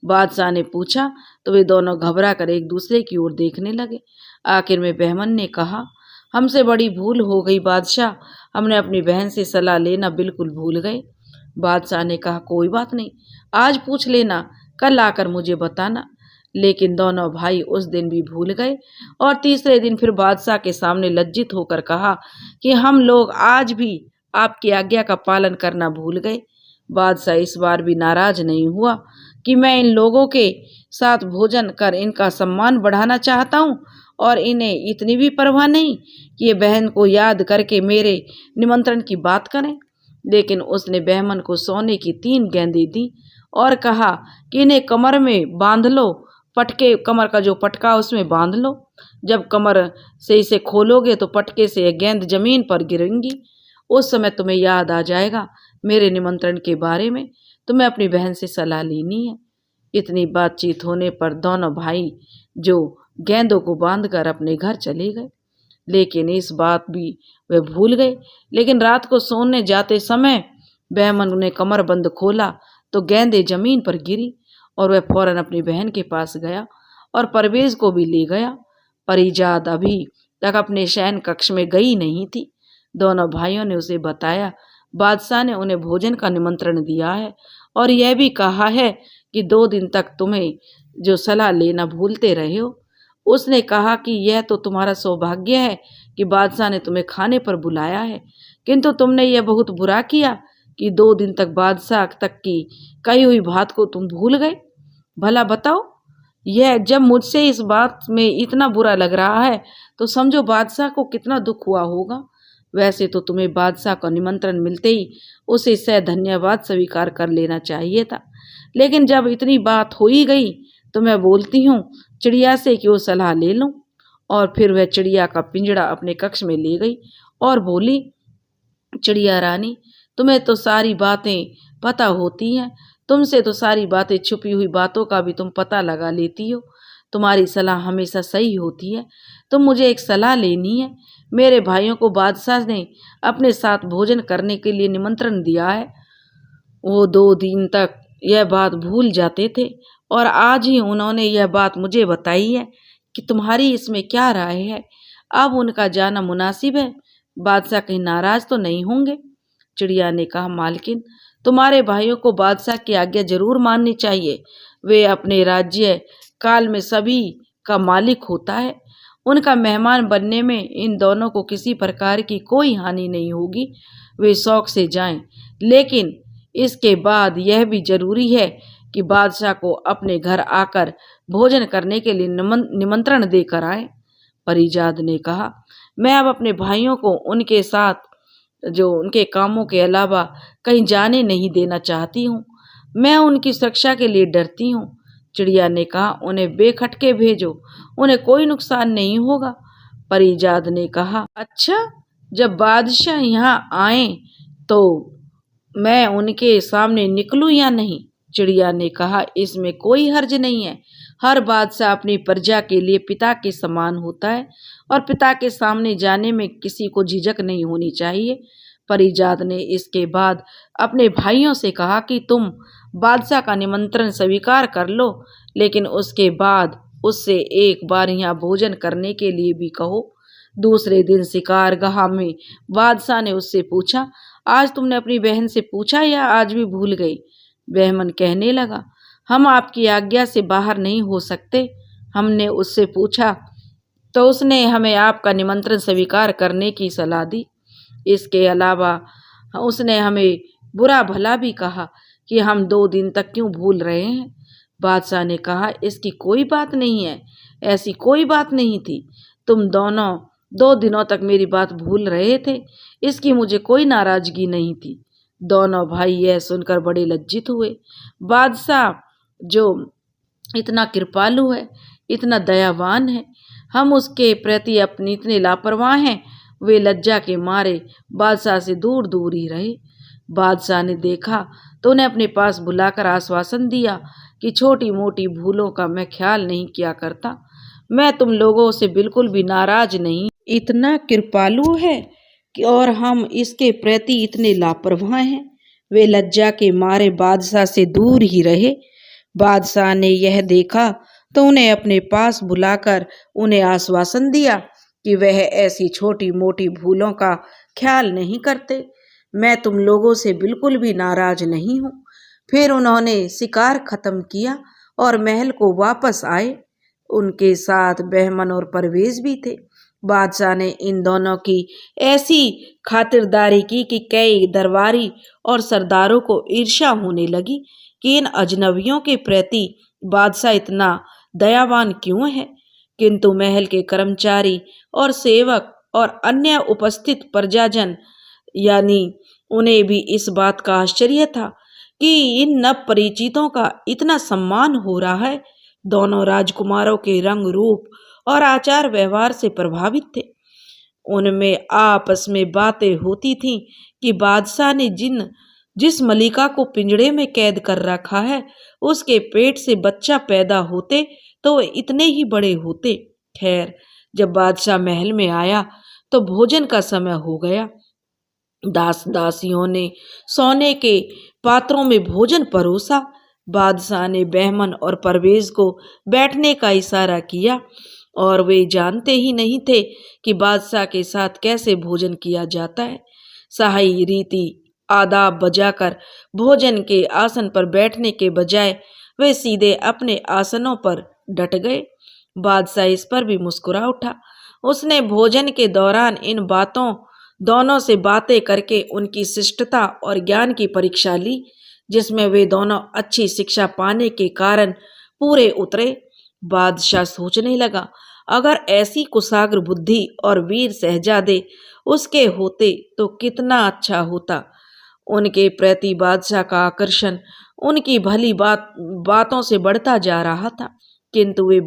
Speaker 1: बादशाह ने पूछा तो वे दोनों घबरा कर एक दूसरे की ओर देखने लगे। आखिर में बहमन ने कहा, हमसे बड़ी भूल हो गई बादशाह, हमने अपनी बहन से सलाह लेना बिल्कुल भूल गए। बादशाह ने कहा, कोई बात नहीं, आज पूछ लेना, कल आकर मुझे बताना। लेकिन दोनों भाई उस दिन भी भूल गए और तीसरे दिन फिर बादशाह के सामने लज्जित होकर कहा कि हम लोग आज भी आपकी आज्ञा का पालन करना भूल गए। बादशाह इस बार भी नाराज नहीं हुआ कि मैं इन लोगों के साथ भोजन कर इनका सम्मान बढ़ाना चाहता हूँ और इन्हें इतनी भी परवाह नहीं कि ये बहन को याद करके मेरे निमंत्रण की बात करें। लेकिन उसने बहमन को सोने की 3 गेंदें दी और कहा कि इन्हें कमर में बांध लो, पटके, कमर का जो पटका उसमें बांध लो, जब कमर से इसे खोलोगे तो पटके से यह गेंद जमीन पर गिरेंगी। उस समय तुम्हें याद आ जाएगा मेरे निमंत्रण के बारे में, तुम्हें अपनी बहन से सलाह लेनी है। इतनी बातचीत होने पर दोनों भाई जो गेंदों को बांधकर अपने घर चले गए, लेकिन इस बात भी वे भूल गए। लेकिन रात को सोने जाते समय बहमन ने कमरबंद खोला तो गेंदें जमीन पर गिरी और वह फौरन अपनी बहन के पास गया और परवेज को भी ले गया। परिजाद अभी तक अपने शयन कक्ष में गई नहीं थी। दोनों भाइयों ने उसे बताया, बादशाह ने उन्हें भोजन का निमंत्रण दिया है और यह भी कहा है कि 2 दिन तक तुम्हें जो सलाह लेना भूलते रहे हो। उसने कहा कि यह तो तुम्हारा सौभाग्य है कि बादशाह ने तुम्हें खाने पर बुलाया है, किंतु तुमने यह बहुत बुरा किया कि 2 दिन तक बादशाह तक की कही हुई बात को तुम भूल गए। भला बताओ, यह जब मुझसे इस बात में इतना बुरा लग रहा है तो समझो बादशाह को कितना दुख हुआ होगा। वैसे तो तुम्हें बादशाह का निमंत्रण मिलते ही उसे सह धन्यवाद स्वीकार कर लेना चाहिए था, लेकिन जब इतनी बात हो ही गई तो मैं बोलती हूँ चिड़िया से कि वो सलाह ले लूं। और फिर वह चिड़िया का पिंजड़ा अपने कक्ष में ले गई और बोली, चिड़िया रानी, तुम्हें तो सारी बातें पता होती हैं, तुमसे तो सारी बातें, छुपी हुई बातों का भी तुम पता लगा लेती हो, तुम्हारी सलाह हमेशा सही होती है। तो मुझे एक सलाह लेनी है। मेरे भाइयों को बादशाह ने अपने साथ भोजन करने के लिए निमंत्रण दिया है। वो 2 दिन तक यह बात भूल जाते थे और आज ही उन्होंने यह बात मुझे बताई है कि तुम्हारी इसमें क्या राय है। अब उनका जाना मुनासिब है। बादशाह कहीं नाराज तो नहीं होंगे? चिड़िया ने कहा, मालकिन, तुम्हारे भाइयों को बादशाह की आज्ञा जरूर माननी चाहिए। वे अपने राज्य काल में सभी का मालिक होता है। उनका मेहमान बनने में इन दोनों को किसी प्रकार की कोई हानि नहीं होगी। वे शौक से जाएं, लेकिन इसके बाद यह भी जरूरी है कि बादशाह को अपने घर आकर भोजन करने के लिए निमंत्रण देकर आए। परिजाद ने कहा, मैं अब अपने भाइयों को उनके साथ जो उनके कामों के अलावा कहीं जाने नहीं देना चाहती हूँ। मैं उनकी सुरक्षा के लिए डरती हूँ। चिड़िया ने कहा, उन्हें बेखटके भेजो, उन्हें कोई नुकसान नहीं होगा। परिजाद ने कहा, अच्छा, जब बादशाह यहाँ आए तो मैं उनके सामने निकलूं या नहीं? चिड़िया ने कहा, इसमें कोई हर्ज नहीं है। हर बादशाह अपनी प्रजा के लिए पिता के समान होता है और पिता के सामने जाने में किसी को झिझक नहीं होनी चाहिए। परिजाद ने इसके बाद अपने भाइयों से कहा कि तुम बादशाह का निमंत्रण स्वीकार कर लो, लेकिन उसके बाद उससे एक बार यहाँ भोजन करने के लिए भी कहो। दूसरे दिन शिकारगाह में बादशाह ने उससे पूछा, आज तुमने अपनी बहन से पूछा या आज भी भूल गई? बहमन कहने लगा, हम आपकी आज्ञा से बाहर नहीं हो सकते। हमने उससे पूछा तो उसने हमें आपका निमंत्रण स्वीकार करने की सलाह दी। इसके अलावा उसने हमें बुरा भला भी कहा कि हम 2 दिन तक क्यों भूल रहे हैं। बादशाह ने कहा, इसकी कोई बात नहीं है, ऐसी कोई बात नहीं थी। तुम दोनों 2 दिनों तक मेरी बात भूल रहे थे, इसकी मुझे कोई नाराजगी नहीं थी। दोनों भाई यह सुनकर बड़े लज्जित हुए। बादशाह जो इतना कृपालु है, इतना दयावान है, हम उसके प्रति अपनी इतने लापरवाह हैं। वे लज्जा के मारे बादशाह से दूर दूर ही रहे। बादशाह ने देखा तो उन्हें अपने पास बुलाकर आश्वासन दिया कि छोटी मोटी भूलों का मैं ख्याल नहीं किया करता। मैं तुम लोगों से बिल्कुल भी नाराज नहीं। इतना कृपालु है कि और हम इसके प्रति इतने लापरवाह हैं। वे लज्जा के मारे बादशाह से दूर ही रहे। बादशाह ने यह देखा तो उन्हें अपने पास बुलाकर उन्हें आश्वासन दिया कि वह ऐसी छोटी मोटी भूलों का ख्याल नहीं करते। मैं तुम लोगों से बिल्कुल भी नाराज नहीं हूँ। फिर उन्होंने शिकार खत्म किया और महल को वापस आए। उनके साथ बहमन और परवेज भी थे। बादशाह ने इन दोनों की ऐसी खातिरदारी की कि कई दरबारी और सरदारों को ईर्ष्या होने लगी कि इन अजनबियों के प्रति बादशाह इतना दयावान क्यों है। किंतु महल के कर्मचारी और सेवक और अन्य उपस्थित प्रजाजन यानी उन्हें भी इस बात का आश्चर्य था कि इन नव परिचितों का इतना सम्मान हो रहा है। दोनों राजकुमारों के रंग रूप और आचार व्यवहार से प्रभावित थे। उनमें आपस में बातें होती थीं कि बादशाह ने जिस मलिका को पिंजड़े में कैद कर रखा है, उसके पेट से बच्चा पैदा होते तो इतने ही बड़े होते। खैर, जब बादशाह महल में आया तो भोजन का समय हो गया। दास दासियों ने सोने के पात्रों में भोजन परोसा। बादशाह ने बहमन और परवेज को बैठने का इशारा किया और वे जानते ही नहीं थे कि बादशाह के साथ कैसे भोजन किया जाता है। शाही रीति आदाब बजाकर भोजन के आसन पर बैठने के बजाय वे सीधे अपने आसनों पर डट गए। बादशाह इस पर भी मुस्कुरा उठा। उसने भोजन के दौरान इन दोनों से बातें करके उनकी शिष्टता और ज्ञान की परीक्षा ली, जिसमें वे दोनों अच्छी शिक्षा पाने के कारण पूरे उतरे। बादशाह सोचने लगा, अगर ऐसी कुशाग्र बुद्धि और वीर शहजादे उसके होते तो कितना अच्छा होता। उनके प्रति बादशाह का आकर्षण उनकी भली बातों से बढ़ता जा रहा था, किंतु वे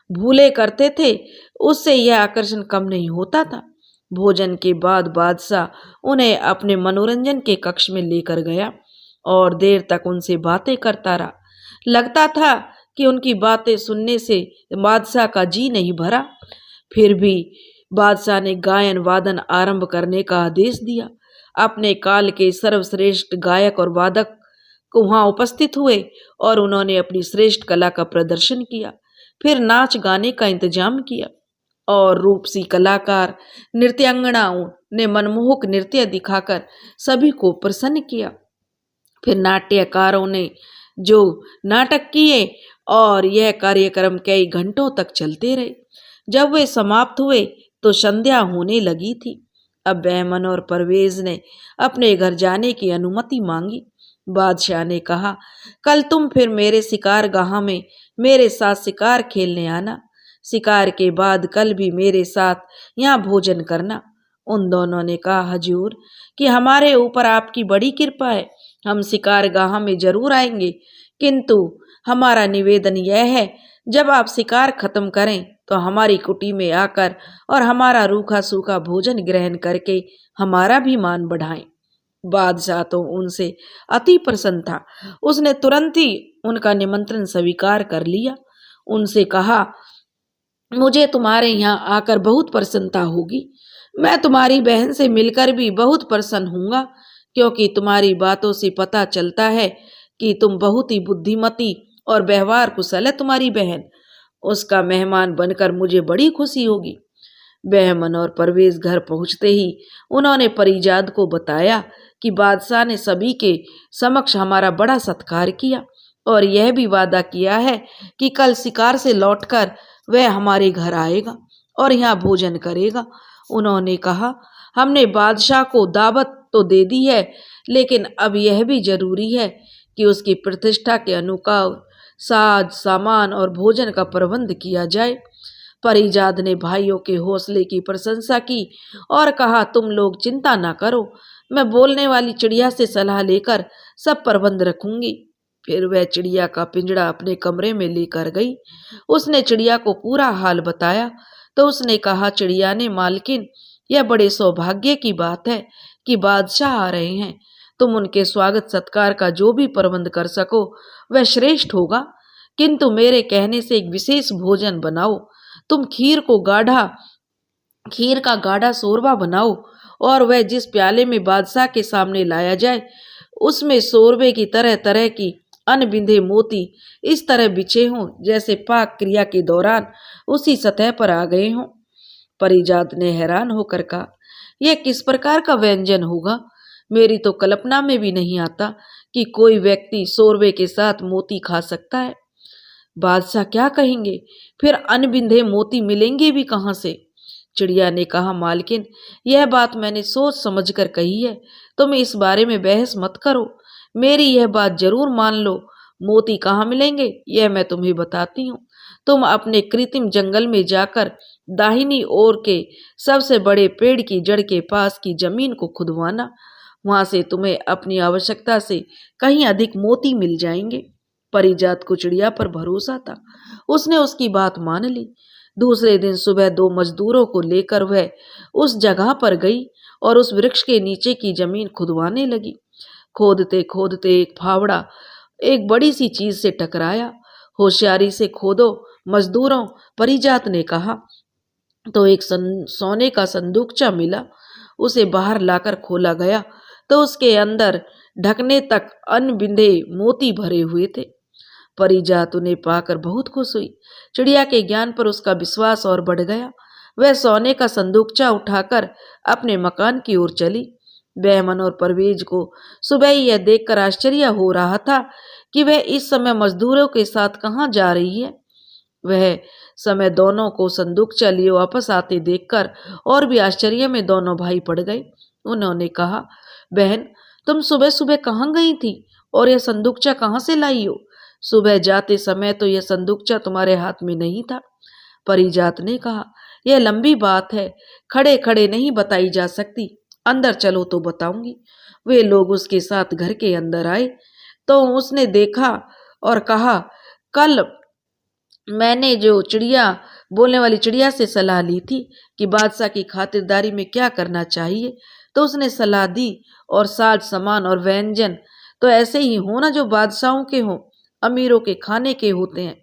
Speaker 1: भूले करते थे, उससे यह आकर्षण कम नहीं होता था। भोजन के बाद बादशाह उन्हें अपने मनोरंजन के कक्ष में लेकर गया और देर तक उनसे बातें करता रहा। लगता था कि उनकी बातें सुनने से बादशाह का जी नहीं भरा। फिर भी बादशाह ने गायन वादन आरंभ करने का आदेश दिया। अपने काल के सर्वश्रेष्ठ गायक और वादक को वहां उपस्थित हुए और उन्होंने अपनी श्रेष्ठ कला का प्रदर्शन किया। फिर नाच गाने का इंतजाम किया और रूपसी कलाकार नृत्यांगनाओं ने मनमोहक नृत्य दिखाकर सभी को प्रसन्न किया। फिर नाट्यकारों ने जो नाटक किए और यह कार्यक्रम कई घंटों तक चलते रहे। जब वे समाप्त हुए तो संध्या होने लगी थी। अब बहमन और परवेज ने अपने घर जाने की अनुमति मांगी। बादशाह ने कहा, कल तुम फिर मेरे शिकार गाह में मेरे साथ शिकार खेलने आना। शिकार के बाद कल भी मेरे साथ यहाँ भोजन करना। उन दोनों ने कहा, हजूर कि हमारे ऊपर आपकी बड़ी कृपा है, हम शिकार गाह में जरूर आएंगे, किंतु हमारा निवेदन यह है, जब आप शिकार खत्म करें तो हमारी कुटी में आकर और हमारा रूखा सूखा भोजन ग्रहण करके हमारा भी मान बढ़ाएं। बादशाह तो उनसे अति प्रसन्न था। उसने तुरंत ही उनका निमंत्रण स्वीकार कर लिया। उनसे कहा, मुझे तुम्हारे यहाँ आकर बहुत प्रसन्नता होगी। मैं तुम्हारी बहन से मिलकर भी बहुत प्रसन्न हूँगा, क्योंकि तुम्हारी बातों से पता चलता है कि तुम बहुत ही बुद्धिमती और व्यवहार कुशल है तुम्हारी बहन। उसका मेहमान बनकर मुझे बड़ी खुशी होगी। बहमन और परवेज घर पहुंचते ही उन्होंने परिजाद को बताया कि बादशाह ने सभी के समक्ष हमारा बड़ा सत्कार किया और यह भी वादा किया है कि कल शिकार से लौटकर वह हमारे घर आएगा और यहाँ भोजन करेगा। उन्होंने कहा, हमने बादशाह को दावत तो दे दी है, लेकिन अब यह भी जरूरी है कि उसकी प्रतिष्ठा के अनुसार साज सामान और भोजन का प्रबंध किया जाए। परिजाद ने भाइयों के हौसले की प्रशंसा की और कहा, तुम लोग चिंता ना करो, मैं बोलने वाली चिड़िया से सलाह लेकर सब प्रबंध रखूंगी। फिर वह चिड़िया का पिंजड़ा अपने कमरे में लेकर गई। उसने चिड़िया को पूरा हाल बताया तो उसने कहा, चिड़िया ने, मालकिन, यह बड़े सौभाग्य की बात है कि बादशाह आ रहे हैं। तुम उनके स्वागत सत्कार का जो भी प्रबंध कर सको वह श्रेष्ठ होगा, किंतु मेरे कहने से एक विशेष भोजन बनाओ। तुम खीर का गाढ़ा शोरबा बनाओ और वह जिस प्याले में बादशाह के सामने लाया जाए उसमें शोरबे की तरह तरह की अनबिंधे मोती इस तरह बिछे हों जैसे पाक क्रिया के दौरान उसी सतह पर आ गए हों। परिजात ने हैरान होकर कहा, यह किस प्रकार का व्यंजन होगा? मेरी तो कल्पना में भी नहीं आता कि कोई व्यक्ति शोरबे के साथ मोती खा सकता है। बादशाह क्या कहेंगे? फिर अनबिंधे मोती मिलेंगे भी कहाँ से? चिड़िया ने कहा, मालकिन, यह बात मैंने सोच समझकर कही है, तुम इस बारे में बहस मत करो। मेरी यह बात जरूर मान लो। मोती कहाँ मिलेंगे यह मैं तुम्हें बताती हूँ। तुम अपने कृत्रिम जंगल में जाकर दाहिनी ओर के सबसे बड़े पेड़ की जड़ के पास की जमीन को खुदवाना, वहां से तुम्हें अपनी आवश्यकता से कहीं अधिक मोती मिल जाएंगे। परिजात को चिड़िया पर भरोसा था, उसने उसकी बात मान ली। दूसरे दिन सुबह 2 मजदूरों को लेकर वह उस जगह पर गई और उस वृक्ष के नीचे की जमीन खुदवाने लगी। खोदते खोदते एक फावड़ा एक बड़ी सी चीज से टकराया। होशियारी से खोदो मजदूरों, परिजात ने कहा। तो एक सोने का संदूकचा मिला। उसे बाहर लाकर खोला गया तो उसके अंदर ढकने तक अनबिंधे मोती भरे हुए थे। परिजात उन्हें पाकर बहुत खुश हुई। चिड़िया के ज्ञान पर उसका विश्वास और बढ़ गया। वह सोने का संदूकचा उठाकर अपने मकान की ओर चली। बहमन और परवेज को सुबह ही यह देखकर आश्चर्य हो रहा था कि वह इस समय मजदूरों के साथ कहाँ जा रही है। वह समय दोनों को संदूकचा लिए वापस आते देखकर और भी आश्चर्य में दोनों भाई पड़ गए। उन्होंने कहा, बहन, तुम सुबह सुबह कहाँ गई थी और यह संदूकचा कहाँ से लाई हो? सुबह जाते समय तो यह संदूकचा तुम्हारे हाथ में नहीं था। परिजात ने कहा, यह लंबी बात है, खड़े खड़े नहीं बताई जा सकती, अंदर चलो तो बताऊंगी। वे लोग उसके साथ घर के अंदर आए तो उसने देखा और कहा, कल मैंने जो बोलने वाली चिड़िया से सलाह ली थी कि बादशाह की खातिरदारी में क्या करना चाहिए, तो उसने सलाह दी और साज सामान और व्यंजन तो ऐसे ही हो ना जो बादशाहों के हों।
Speaker 2: अमीरों के खाने के होते हैं,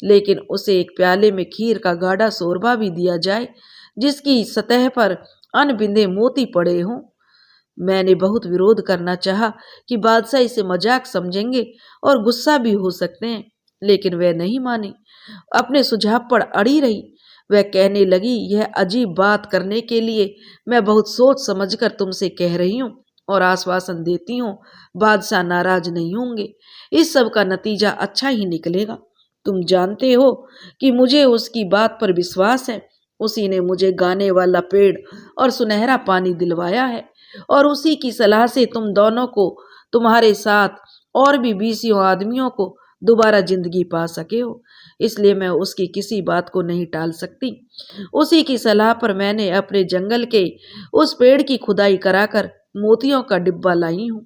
Speaker 2: लेकिन उसे एक प्याले में खीर का गाढ़ा शोरबा भी दिया जाए जिसकी सतह पर अनबिंदे मोती पड़े हों। मैंने बहुत विरोध करना चाहा कि बादशाह इसे मजाक समझेंगे और गुस्सा भी हो सकते हैं, लेकिन वह नहीं मानी, अपने सुझाव पर अड़ी रही। वह कहने लगी, यह अजीब बात करने के लिए मैं बहुत सोच समझकर तुमसे कह रही हूँ और आश्वासन देती हूँ, बादशाह नाराज नहीं होंगे। इस सब का नतीजा अच्छा ही निकलेगा। तुम जानते हो कि मुझे उसकी बात पर विश्वास है। उसी ने मुझे गाने वाला पेड़ और सुनहरा पानी दिलवाया है और उसी की सलाह से तुम दोनों को, तुम्हारे साथ और भी 20 आदमियों को दोबारा जिंदगी पा सके हो। इसलिए मैं उसकी किसी बात को नहीं टाल सकती। उसी की सलाह पर मैंने अपने जंगल के उस पेड़ की खुदाई कराकर मोतियों का डिब्बा लाई हूँ।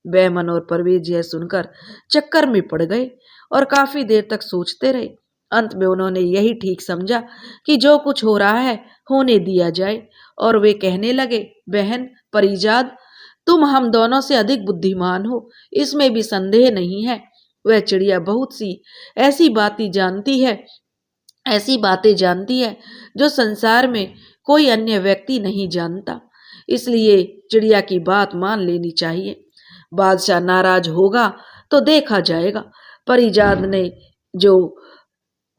Speaker 2: बहमन और परवेज यह सुनकर चक्कर में पड़ गए और काफी देर तक सोचते रहे। अंत में उन्होंने यही ठीक समझा कि जो कुछ हो रहा है होने दिया जाए, और वे कहने लगे, बहन परिजाद, तुम हम दोनों से अधिक बुद्धिमान हो, इसमें भी संदेह नहीं है। वह चिड़िया बहुत सी ऐसी बातें जानती है जो संसार में कोई अन्य व्यक्ति नहीं जानता। इसलिए चिड़िया की बात मान लेनी चाहिए। बादशाह नाराज होगा तो देखा जाएगा। परिजाद ने जो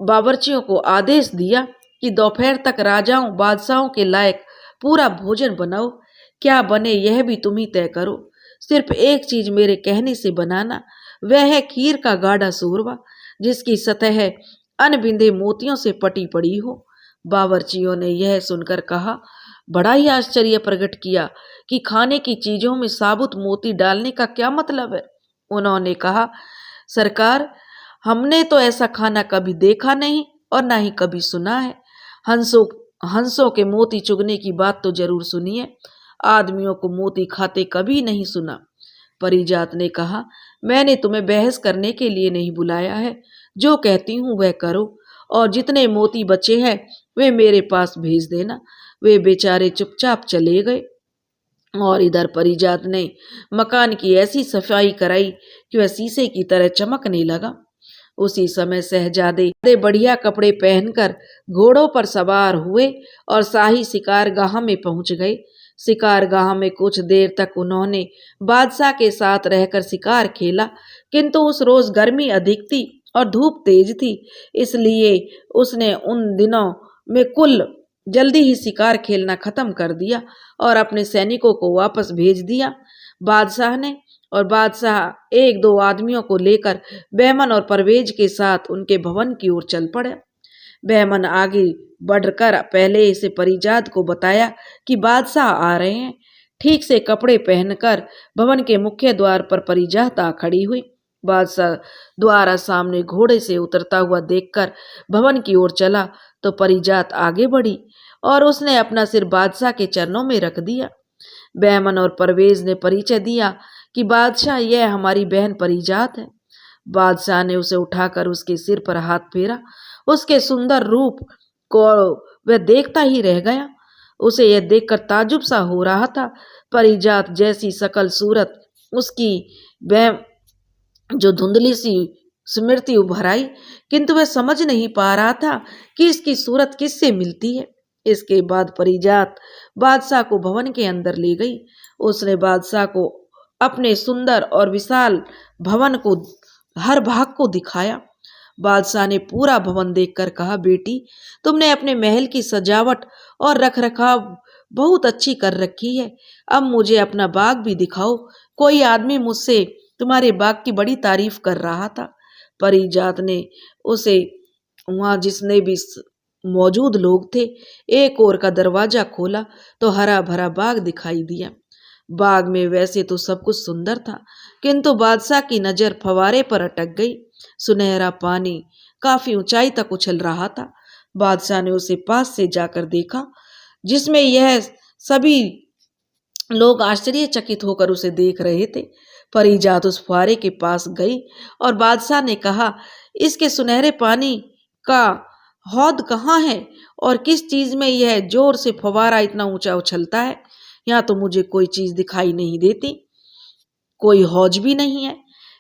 Speaker 2: बावर्चियों को आदेश दिया कि दोपहर तक राजाओं बादशाहों के लायक पूरा भोजन बनाओ। क्या बने यह भी तुम ही तय करो। सिर्फ एक चीज मेरे कहने से बनाना, वह है खीर का गाढ़ा शोरबा जिसकी सतह अनबिंदे मोतियों से पटी पड़ी हो। बावर्चियों ने यह सुनकर कहा, बड़ा ही आश्चर्य प्रकट किया कि खाने की चीजों में साबुत मोती डालने का क्या मतलब है। उन्होंने कहा, सरकार, हमने तो ऐसा खाना कभी देखा नहीं और ना ही कभी सुना है। हंसों के मोती चुगने की बात तो जरूर सुनी है, आदमियों को मोती खाते कभी नहीं सुना। परिजात ने कहा, मैंने तुम्हें बहस करने के लिए नहीं बुलाया है, जो कहती हूँ वह करो और जितने मोती बचे हैं वे मेरे पास भेज देना। वे बेचारे चुपचाप चले गए और इधर परिजात ने मकान की ऐसी सफाई कराई कि वह शीशे की तरह चमकने लगा। उसी समय शहजादे बढ़िया कपड़े पहनकर घोड़ों पर सवार हुए और शाही शिकारगाह में पहुंच गए। शिकारगाह में कुछ देर तक उन्होंने बादशाह के साथ रहकर शिकार खेला, किंतु उस रोज गर्मी अधिक थी और धूप तेज थी, इसलिए उसने उन दिनों में कुल जल्दी ही शिकार खेलना खत्म कर दिया और अपने सैनिकों को वापस भेज दिया। बादशाह एक दो आदमियों को लेकर बहमन और परवेज के साथ उनके भवन की ओर चल पड़े। बहमन आगे बढ़कर पहले से परिजात को बताया कि बादशाह आ रहे हैं। ठीक से कपड़े पहनकर भवन के मुख्य द्वार पर परिजात आ खड़ी हुई। बादशाह द्वारा सामने घोड़े से उतरता हुआ देखकर भवन की ओर चला तो परिजात आगे बढ़ी और उसने अपना सिर बादशाह के चरणों में रख दिया। बहमन और परवेज ने परिचय दिया कि बादशाह, यह हमारी बहन परिजात है। बादशाह ने उसे उठाकर उसके सिर पर हाथ फेरा। उसके सुंदर रूप को वह देखता ही रह गया। उसे यह देखकर ताजुब सा हो रहा था। परिजात जैसी सकल सूरत उसकी जो धुंधली सी स्मृति उभर आई, किंतु वह समझ नहीं पा रहा था कि इसकी सूरत किससे मिलती है। इसके बाद परिजात बादशाह को भवन के अंदर ले गई। उसने बादशाह को अपने सुंदर और विशाल भवन को हर भाग को दिखाया। बादशाह ने पूरा भवन देखकर कहा, बेटी, तुमने अपने महल की सजावट और रखरखाव बहुत अच्छी कर रखी है। अब मुझे अपना बाग भी दिखाओ। कोई आदमी मुझसे तुम्हारे बाग की बड़ी तारीफ कर रहा था। परिजात ने उसे वहां जिसने भी मौजूद लोग थे एक ओर का दरवाजा खोला तो हरा भरा बाग दिखाई दिया। बाग में वैसे तो सब कुछ सुंदर था, किंतु बादशाह की नजर फवारे पर अटक गई। सुनहरा पानी काफी ऊंचाई तक उछल रहा था। बादशाह ने उसे पास से जाकर देखा, जिसमें यह सभी लोग आश्चर्यचकित होकर उसे देख रहे थे। परिजात उस फुहारे के पास गई और बादशाह ने कहा, इसके सुनहरे पानी का हौद कहाँ है और किस चीज में यह जोर से फवारा इतना ऊंचा उछलता है। यहाँ तो मुझे कोई चीज दिखाई नहीं देती, कोई हौज भी नहीं है।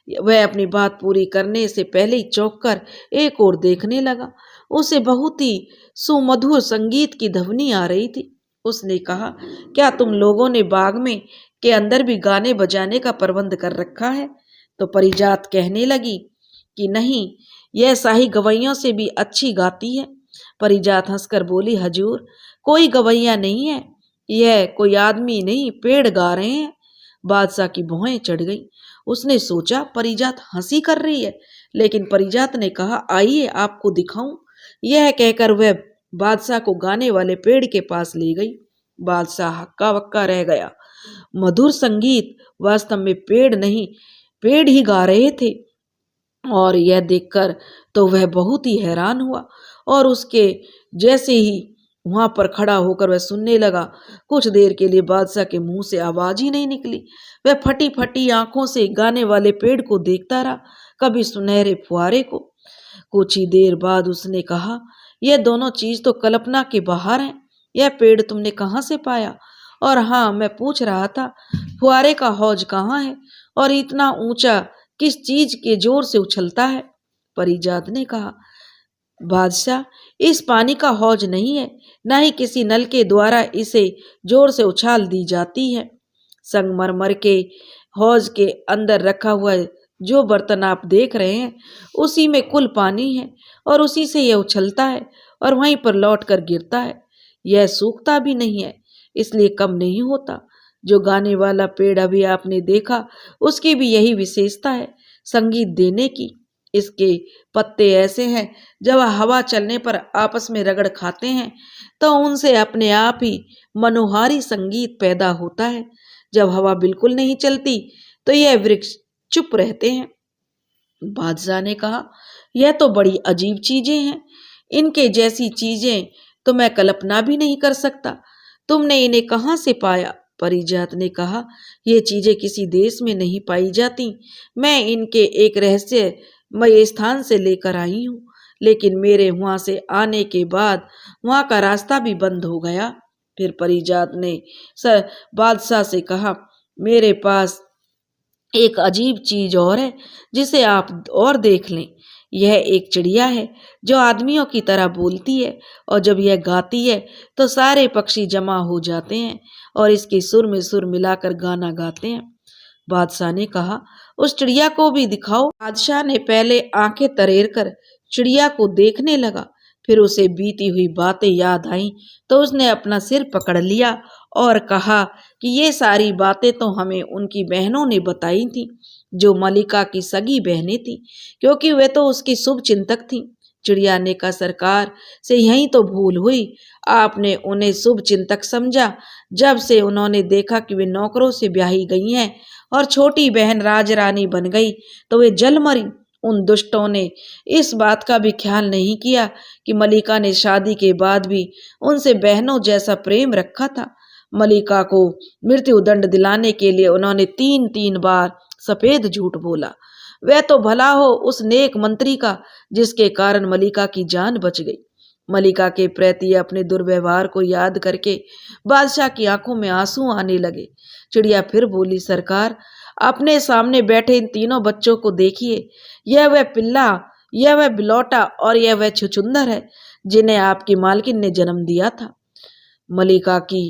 Speaker 2: वह अपनी बात पूरी करने से पहले ही चौंक कर एक ओर देखने लगा। उसे बहुत ही सुमधुर संगीत की ध्वनि आ रही थी। उसने कहा, क्या तुम लोगों ने बाग में के अंदर भी गाने बजाने का प्रबंध कर रखा है? तो परिजात कहने लगी कि नहीं, यह शाही गवैयों से भी अच्छी गाती है। परिजात हंसकर बोली, हजूर, कोई गवैया नहीं है, यह कोई आदमी नहीं, पेड़ गा रहे हैं। बादशाह की भौहें चढ़ गई। उसने सोचा परिजात हंसी कर रही है, लेकिन परिजात ने कहा, आइए आपको दिखाऊं। यह कहकर वह बादशाह को गाने वाले पेड़ के पास ले गई। बादशाह हक्का बक्का रह गया। मधुर संगीत वास्तव में पेड़ नहीं, पेड़ ही गा रहे थे। और यह देखकर तो वह बहुत ही हैरान हुआ और उसके जैसे ही वहां पर खड़ा होकर वह सुनने लगा। कुछ देर के लिए बादशाह के मुंह से आवाज ही नहीं निकली। वह फटी फटी आंखों से गाने वाले पेड़ को देखता रहा, कभी सुनहरे फुहारे को। कुछ ही देर बाद उसने कहा, यह दोनों चीज तो कल्पना के बाहर हैं। यह पेड़ तुमने कहाँ से पाया? और हाँ, मैं पूछ रहा था, फुहारे का हौज कहाँ है और इतना ऊंचा किस चीज के जोर से उछलता है? परिजात ने कहा, बादशाह, इस पानी का हौज नहीं है, न ही किसी नल के द्वारा इसे जोर से उछाल दी जाती है। संगमरमर के हौज के अंदर रखा हुआ जो बर्तन आप देख रहे हैं, उसी में कुल पानी है और उसी से यह उछलता है और वहीं पर लौट कर गिरता है। यह सूखता भी नहीं है, इसलिए कम नहीं होता। जो गाने वाला पेड़ अभी आपने देखा, उसकी भी यही विशेषता है, संगीत देने की। इसके पत्ते ऐसे हैं, जब हवा चलने पर आपस में रगड़ खाते हैं तो उनसे अपने आप ही मनोहारी संगीत पैदा होता है। जब हवा बिल्कुल नहीं चलती तो यह वृक्ष चुप रहते हैं। बादशाह ने कहा, यह तो बड़ी अजीब चीजें हैं, इनके जैसी चीजें तो मैं कल्पना भी नहीं कर सकता। तुमने इन्हें कहाँ से पाया? परिजात ने कहा, ये चीजें किसी देश में नहीं पाई जाती। मैं इनके एक रहस्यमय स्थान से लेकर आई हूँ, लेकिन मेरे वहां से आने के बाद वहां का रास्ता भी बंद हो गया। फिर परिजात ने बादशाह से कहा, मेरे पास एक अजीब चीज और है, जिसे आप और देख लें। यह एक चिड़िया है जो आदमियों की तरह बोलती है, और जब यह गाती है तो सारे पक्षी जमा हो जाते हैं और इसके सुर में सुर मिलाकर गाना गाते हैं। बादशाह ने कहा, उस चिड़िया को भी दिखाओ। बादशाह ने पहले आंखें तरेर कर चिड़िया को देखने लगा, फिर उसे बीती हुई बातें याद आईं तो उसने अपना सिर पकड़ लिया और कहा कि ये सारी बातें तो हमें उनकी बहनों ने बताई थी, जो मलिका की सगी बहनें थी, क्योंकि वे तो उसकी शुभ चिंतक थीं। चिड़िया ने कहा, सरकार से यही तो भूल हुई, आपने उन्हें शुभ चिंतक समझा। जब से उन्होंने देखा कि वे नौकरों से ब्याही गई हैं और छोटी बहन राजरानी बन गई, तो वे जल मरी। उन दुष्टों ने इस बात का भी ख्याल नहीं किया कि मलिका ने शादी के बाद भी उनसे बहनों जैसा प्रेम रखा था। मलिका को मृत्यु दंड दिलाने के लिए उन्होंने 3-3 बार सफेद झूठ बोला। वह तो भला हो उस नेक मंत्री का, जिसके कारण मलिका की जान बच गई। मलिका के प्रति अपने दुर्व्यवहार को याद करके बादशाह की आंखों में आंसू आने लगे। चिड़िया फिर बोली, सरकार, अपने सामने बैठे इन तीनों बच्चों को देखिए। यह वह पिल्ला, यह वह बिलौटा और यह वह छुछुंदर है, जिन्हें आपकी मालकिन ने जन्म दिया था। मलिका की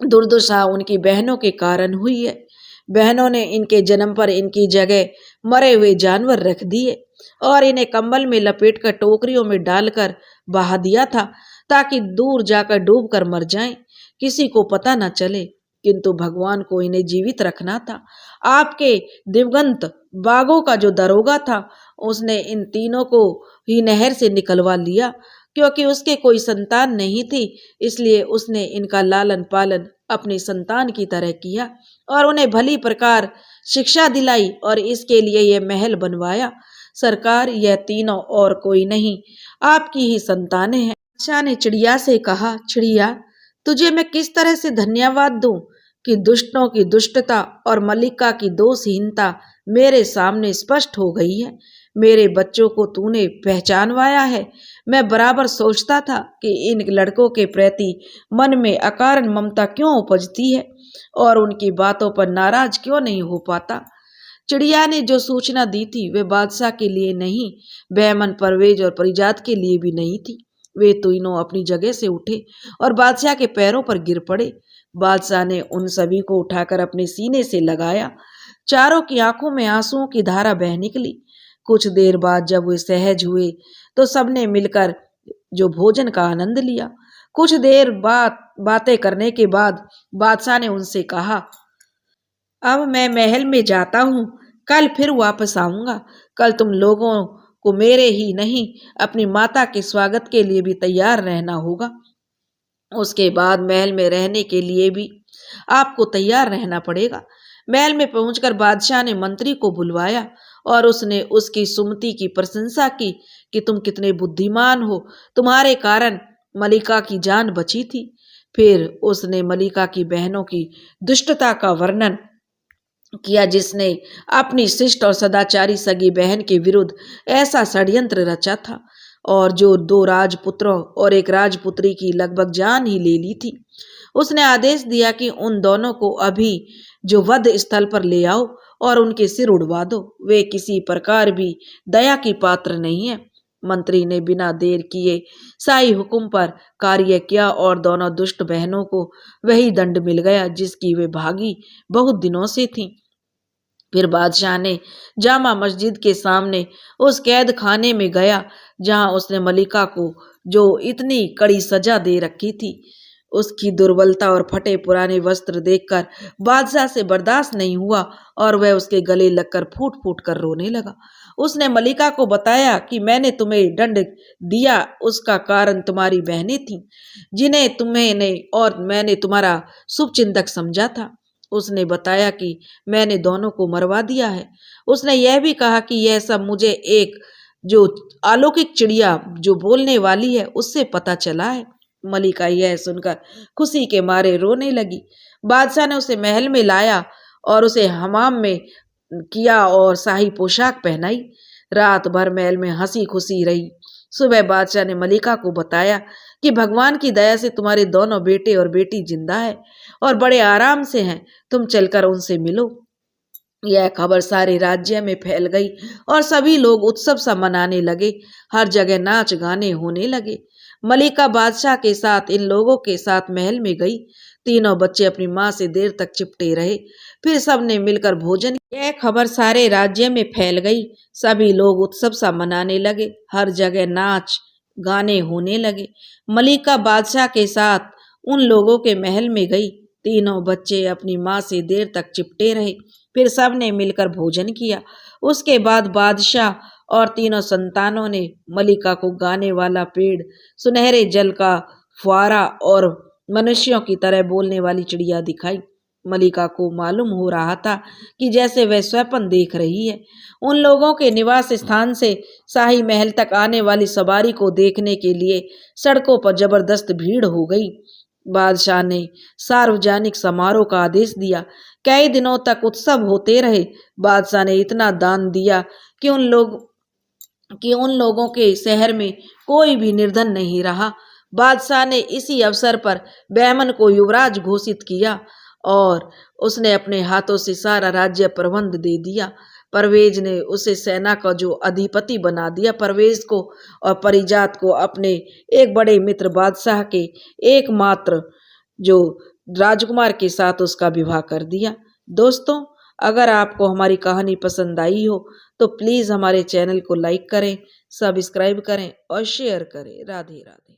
Speaker 2: दुर्दशा उनकी बहनों के कारण हुई है। बहनों ने इनके जन्म पर इनकी जगह मरे हुए जानवर रख दिए और इन्हें कंबल में लपेटकर टोकरियों में डालकर बहा दिया था, ताकि दूर जाकर डूब कर मर जाएं, किसी को पता न चले। किंतु भगवान को इन्हें जीवित रखना था। आपके दिवंगत बागों का जो दरोगा था, उसने इन तीनों को ही नहर से निकलवा लिया। क्योंकि उसके कोई संतान नहीं थी, इसलिए उसने इनका लालन पालन अपनी संतान की तरह किया और उन्हें भली प्रकार शिक्षा दिलाई और इसके लिए यह महल बनवाया। सरकार, यह तीनों और कोई नहीं, आपकी ही संतानें हैं। बादशाह ने चिड़िया से कहा, चिड़िया, तुझे मैं किस तरह से धन्यवाद दूं कि दुष्टों की दुष्टता और मलिका की दोषहीनता मेरे सामने स्पष्ट हो गई है। मेरे बच्चों को तूने पहचानवाया है। मैं बराबर सोचता था कि इन लड़कों के प्रति मन में अकारण ममता क्यों उपजती है और उनकी बातों पर नाराज क्यों नहीं हो पाता। चिड़िया ने जो सूचना दी थी वे बादशाह के लिए नहीं, बहमन, परवेज और परिजात के लिए भी नहीं थी। वे तीनों अपनी जगह से उठे और बादशाह के पैरों पर गिर पड़े। बादशाह ने उन सभी को उठाकर अपने सीने से लगाया। चारों की आंखों में आंसुओं की धारा बह निकली। कुछ देर बाद जब वे सहज हुए तो सबने मिलकर जो भोजन का आनंद लिया। कुछ देर बाद बातें करने के बाद बादशाह ने उनसे कहा, अब मैं महल में जाता हूँ, कल फिर वापस आऊंगा। कल तुम लोगों को मेरे ही नहीं अपनी माता के स्वागत के लिए भी तैयार रहना होगा। उसके बाद महल में रहने के लिए भी आपको तैयार रहना पड़ेगा। महल में पहुंचकर बादशाह ने मंत्री को बुलवाया और उसने उसकी सुमति की प्रशंसा की कि तुम कितने बुद्धिमान हो, तुम्हारे कारण मलिका की जान बची थी। फिर उसने मलिका की बहनों की दुष्टता का वर्णन किया, जिसने अपनी शिष्ट और सदाचारी सगी बहन के विरुद्ध ऐसा षड्यंत्र रचा था और जो 2 राजपुत्रों और 1 राजपुत्री की लगभग जान ही ले ली थी। उसने आदेश दिया कि उन दोनों को अभी जो वध स्थल पर ले आओ और उनके सिर उड़वा दो। वे किसी प्रकार भी दया की पात्र नहीं है। मंत्री ने बिना देर किए शाही हुक्म पर कार्य किया और दोनों दुष्ट बहनों को वही दंड मिल गया जिसकी वे भागी बहुत दिनों से थीं। फिर बादशाह ने जामा मस्जिद के सामने उस कैद खाने में गया जहां उसने मलिका को जो इतनी कड़ी सजा दे रखी थी। उसकी दुर्बलता और फटे पुराने वस्त्र देखकर बादशाह से बर्दाश्त नहीं हुआ और वह उसके गले लगकर फूट फूट कर रोने लगा। उसने मलिका को बताया कि मैंने तुम्हें दंड दिया उसका कारण तुम्हारी बहनें थीं, जिन्हें तुम्हें और मैंने तुम्हारा शुभचिंतक समझा था। उसने बताया कि मैंने दोनों को मरवा दिया है। उसने यह भी कहा कि यह सब मुझे एक जो अलौकिक चिड़िया जो बोलने वाली है उससे पता चला है। मलिका यह सुनकर खुशी के मारे रोने लगी। बादशाह ने उसे महल में लाया और उसे हमाम में किया और शाही पोशाक पहनाई। रात भर महल में हंसी खुशी रही। सुबह बादशाह ने मलिका को बताया कि भगवान की दया से तुम्हारे दोनों बेटे और बेटी जिंदा है और बड़े आराम से हैं, तुम चलकर उनसे मिलो। यह खबर सारे राज्य में फैल गई और सभी लोग उत्सव सा मनाने लगे। हर जगह नाच गाने होने लगे। मलिका बादशाह के साथ इन लोगों के साथ महल में गई। तीनों बच्चे अपनी माँ से देर तक चिपटे रहे। फिर सबने मिलकर भोजन। यह खबर सारे राज्य में फैल गई। सभी लोग उत्सव सा मनाने लगे। हर जगह नाच गाने होने लगे। मलिका बादशाह के साथ उन लोगों के महल में गई। तीनों बच्चे अपनी माँ से देर तक चिपटे रहे। फिर सबने मिलकर भोजन किया। उसके बाद बादशाह और तीनों संतानों ने मलिका को गाने वाला पेड़, सुनहरे जल का फुआरा और मनुष्यों की तरह बोलने वाली चिड़िया दिखाई। मलिका को मालूम हो रहा था कि जैसे वह स्वप्न देख रही है। उन लोगों के निवास स्थान से शाही महल तक आने वाली सवारी को देखने के लिए सड़कों पर जबरदस्त भीड़ हो गई। बादशाह ने सार्वजनिक समारोह का आदेश दिया। कई दिनों तक उत्सव होते रहे। बादशाह ने इतना दान दिया कि उन लोगों के शहर में कोई भी निर्धन नहीं रहा। बादशाह ने इसी अवसर पर बहमन को युवराज घोषित किया और उसने अपने हाथों से सारा राज्य प्रबंध दे दिया। परवेज ने उसे सेना का जो अधिपति बना दिया। परवेज को और परिजात को अपने एक बड़े मित्र बादशाह के एकमात्र जो राजकुमार के साथ उसका विवाह कर दिया। दोस्तों, अगर आपको हमारी कहानी पसंद आई हो तो प्लीज़ हमारे चैनल को लाइक करें, सब्सक्राइब करें और शेयर करें। राधे राधे।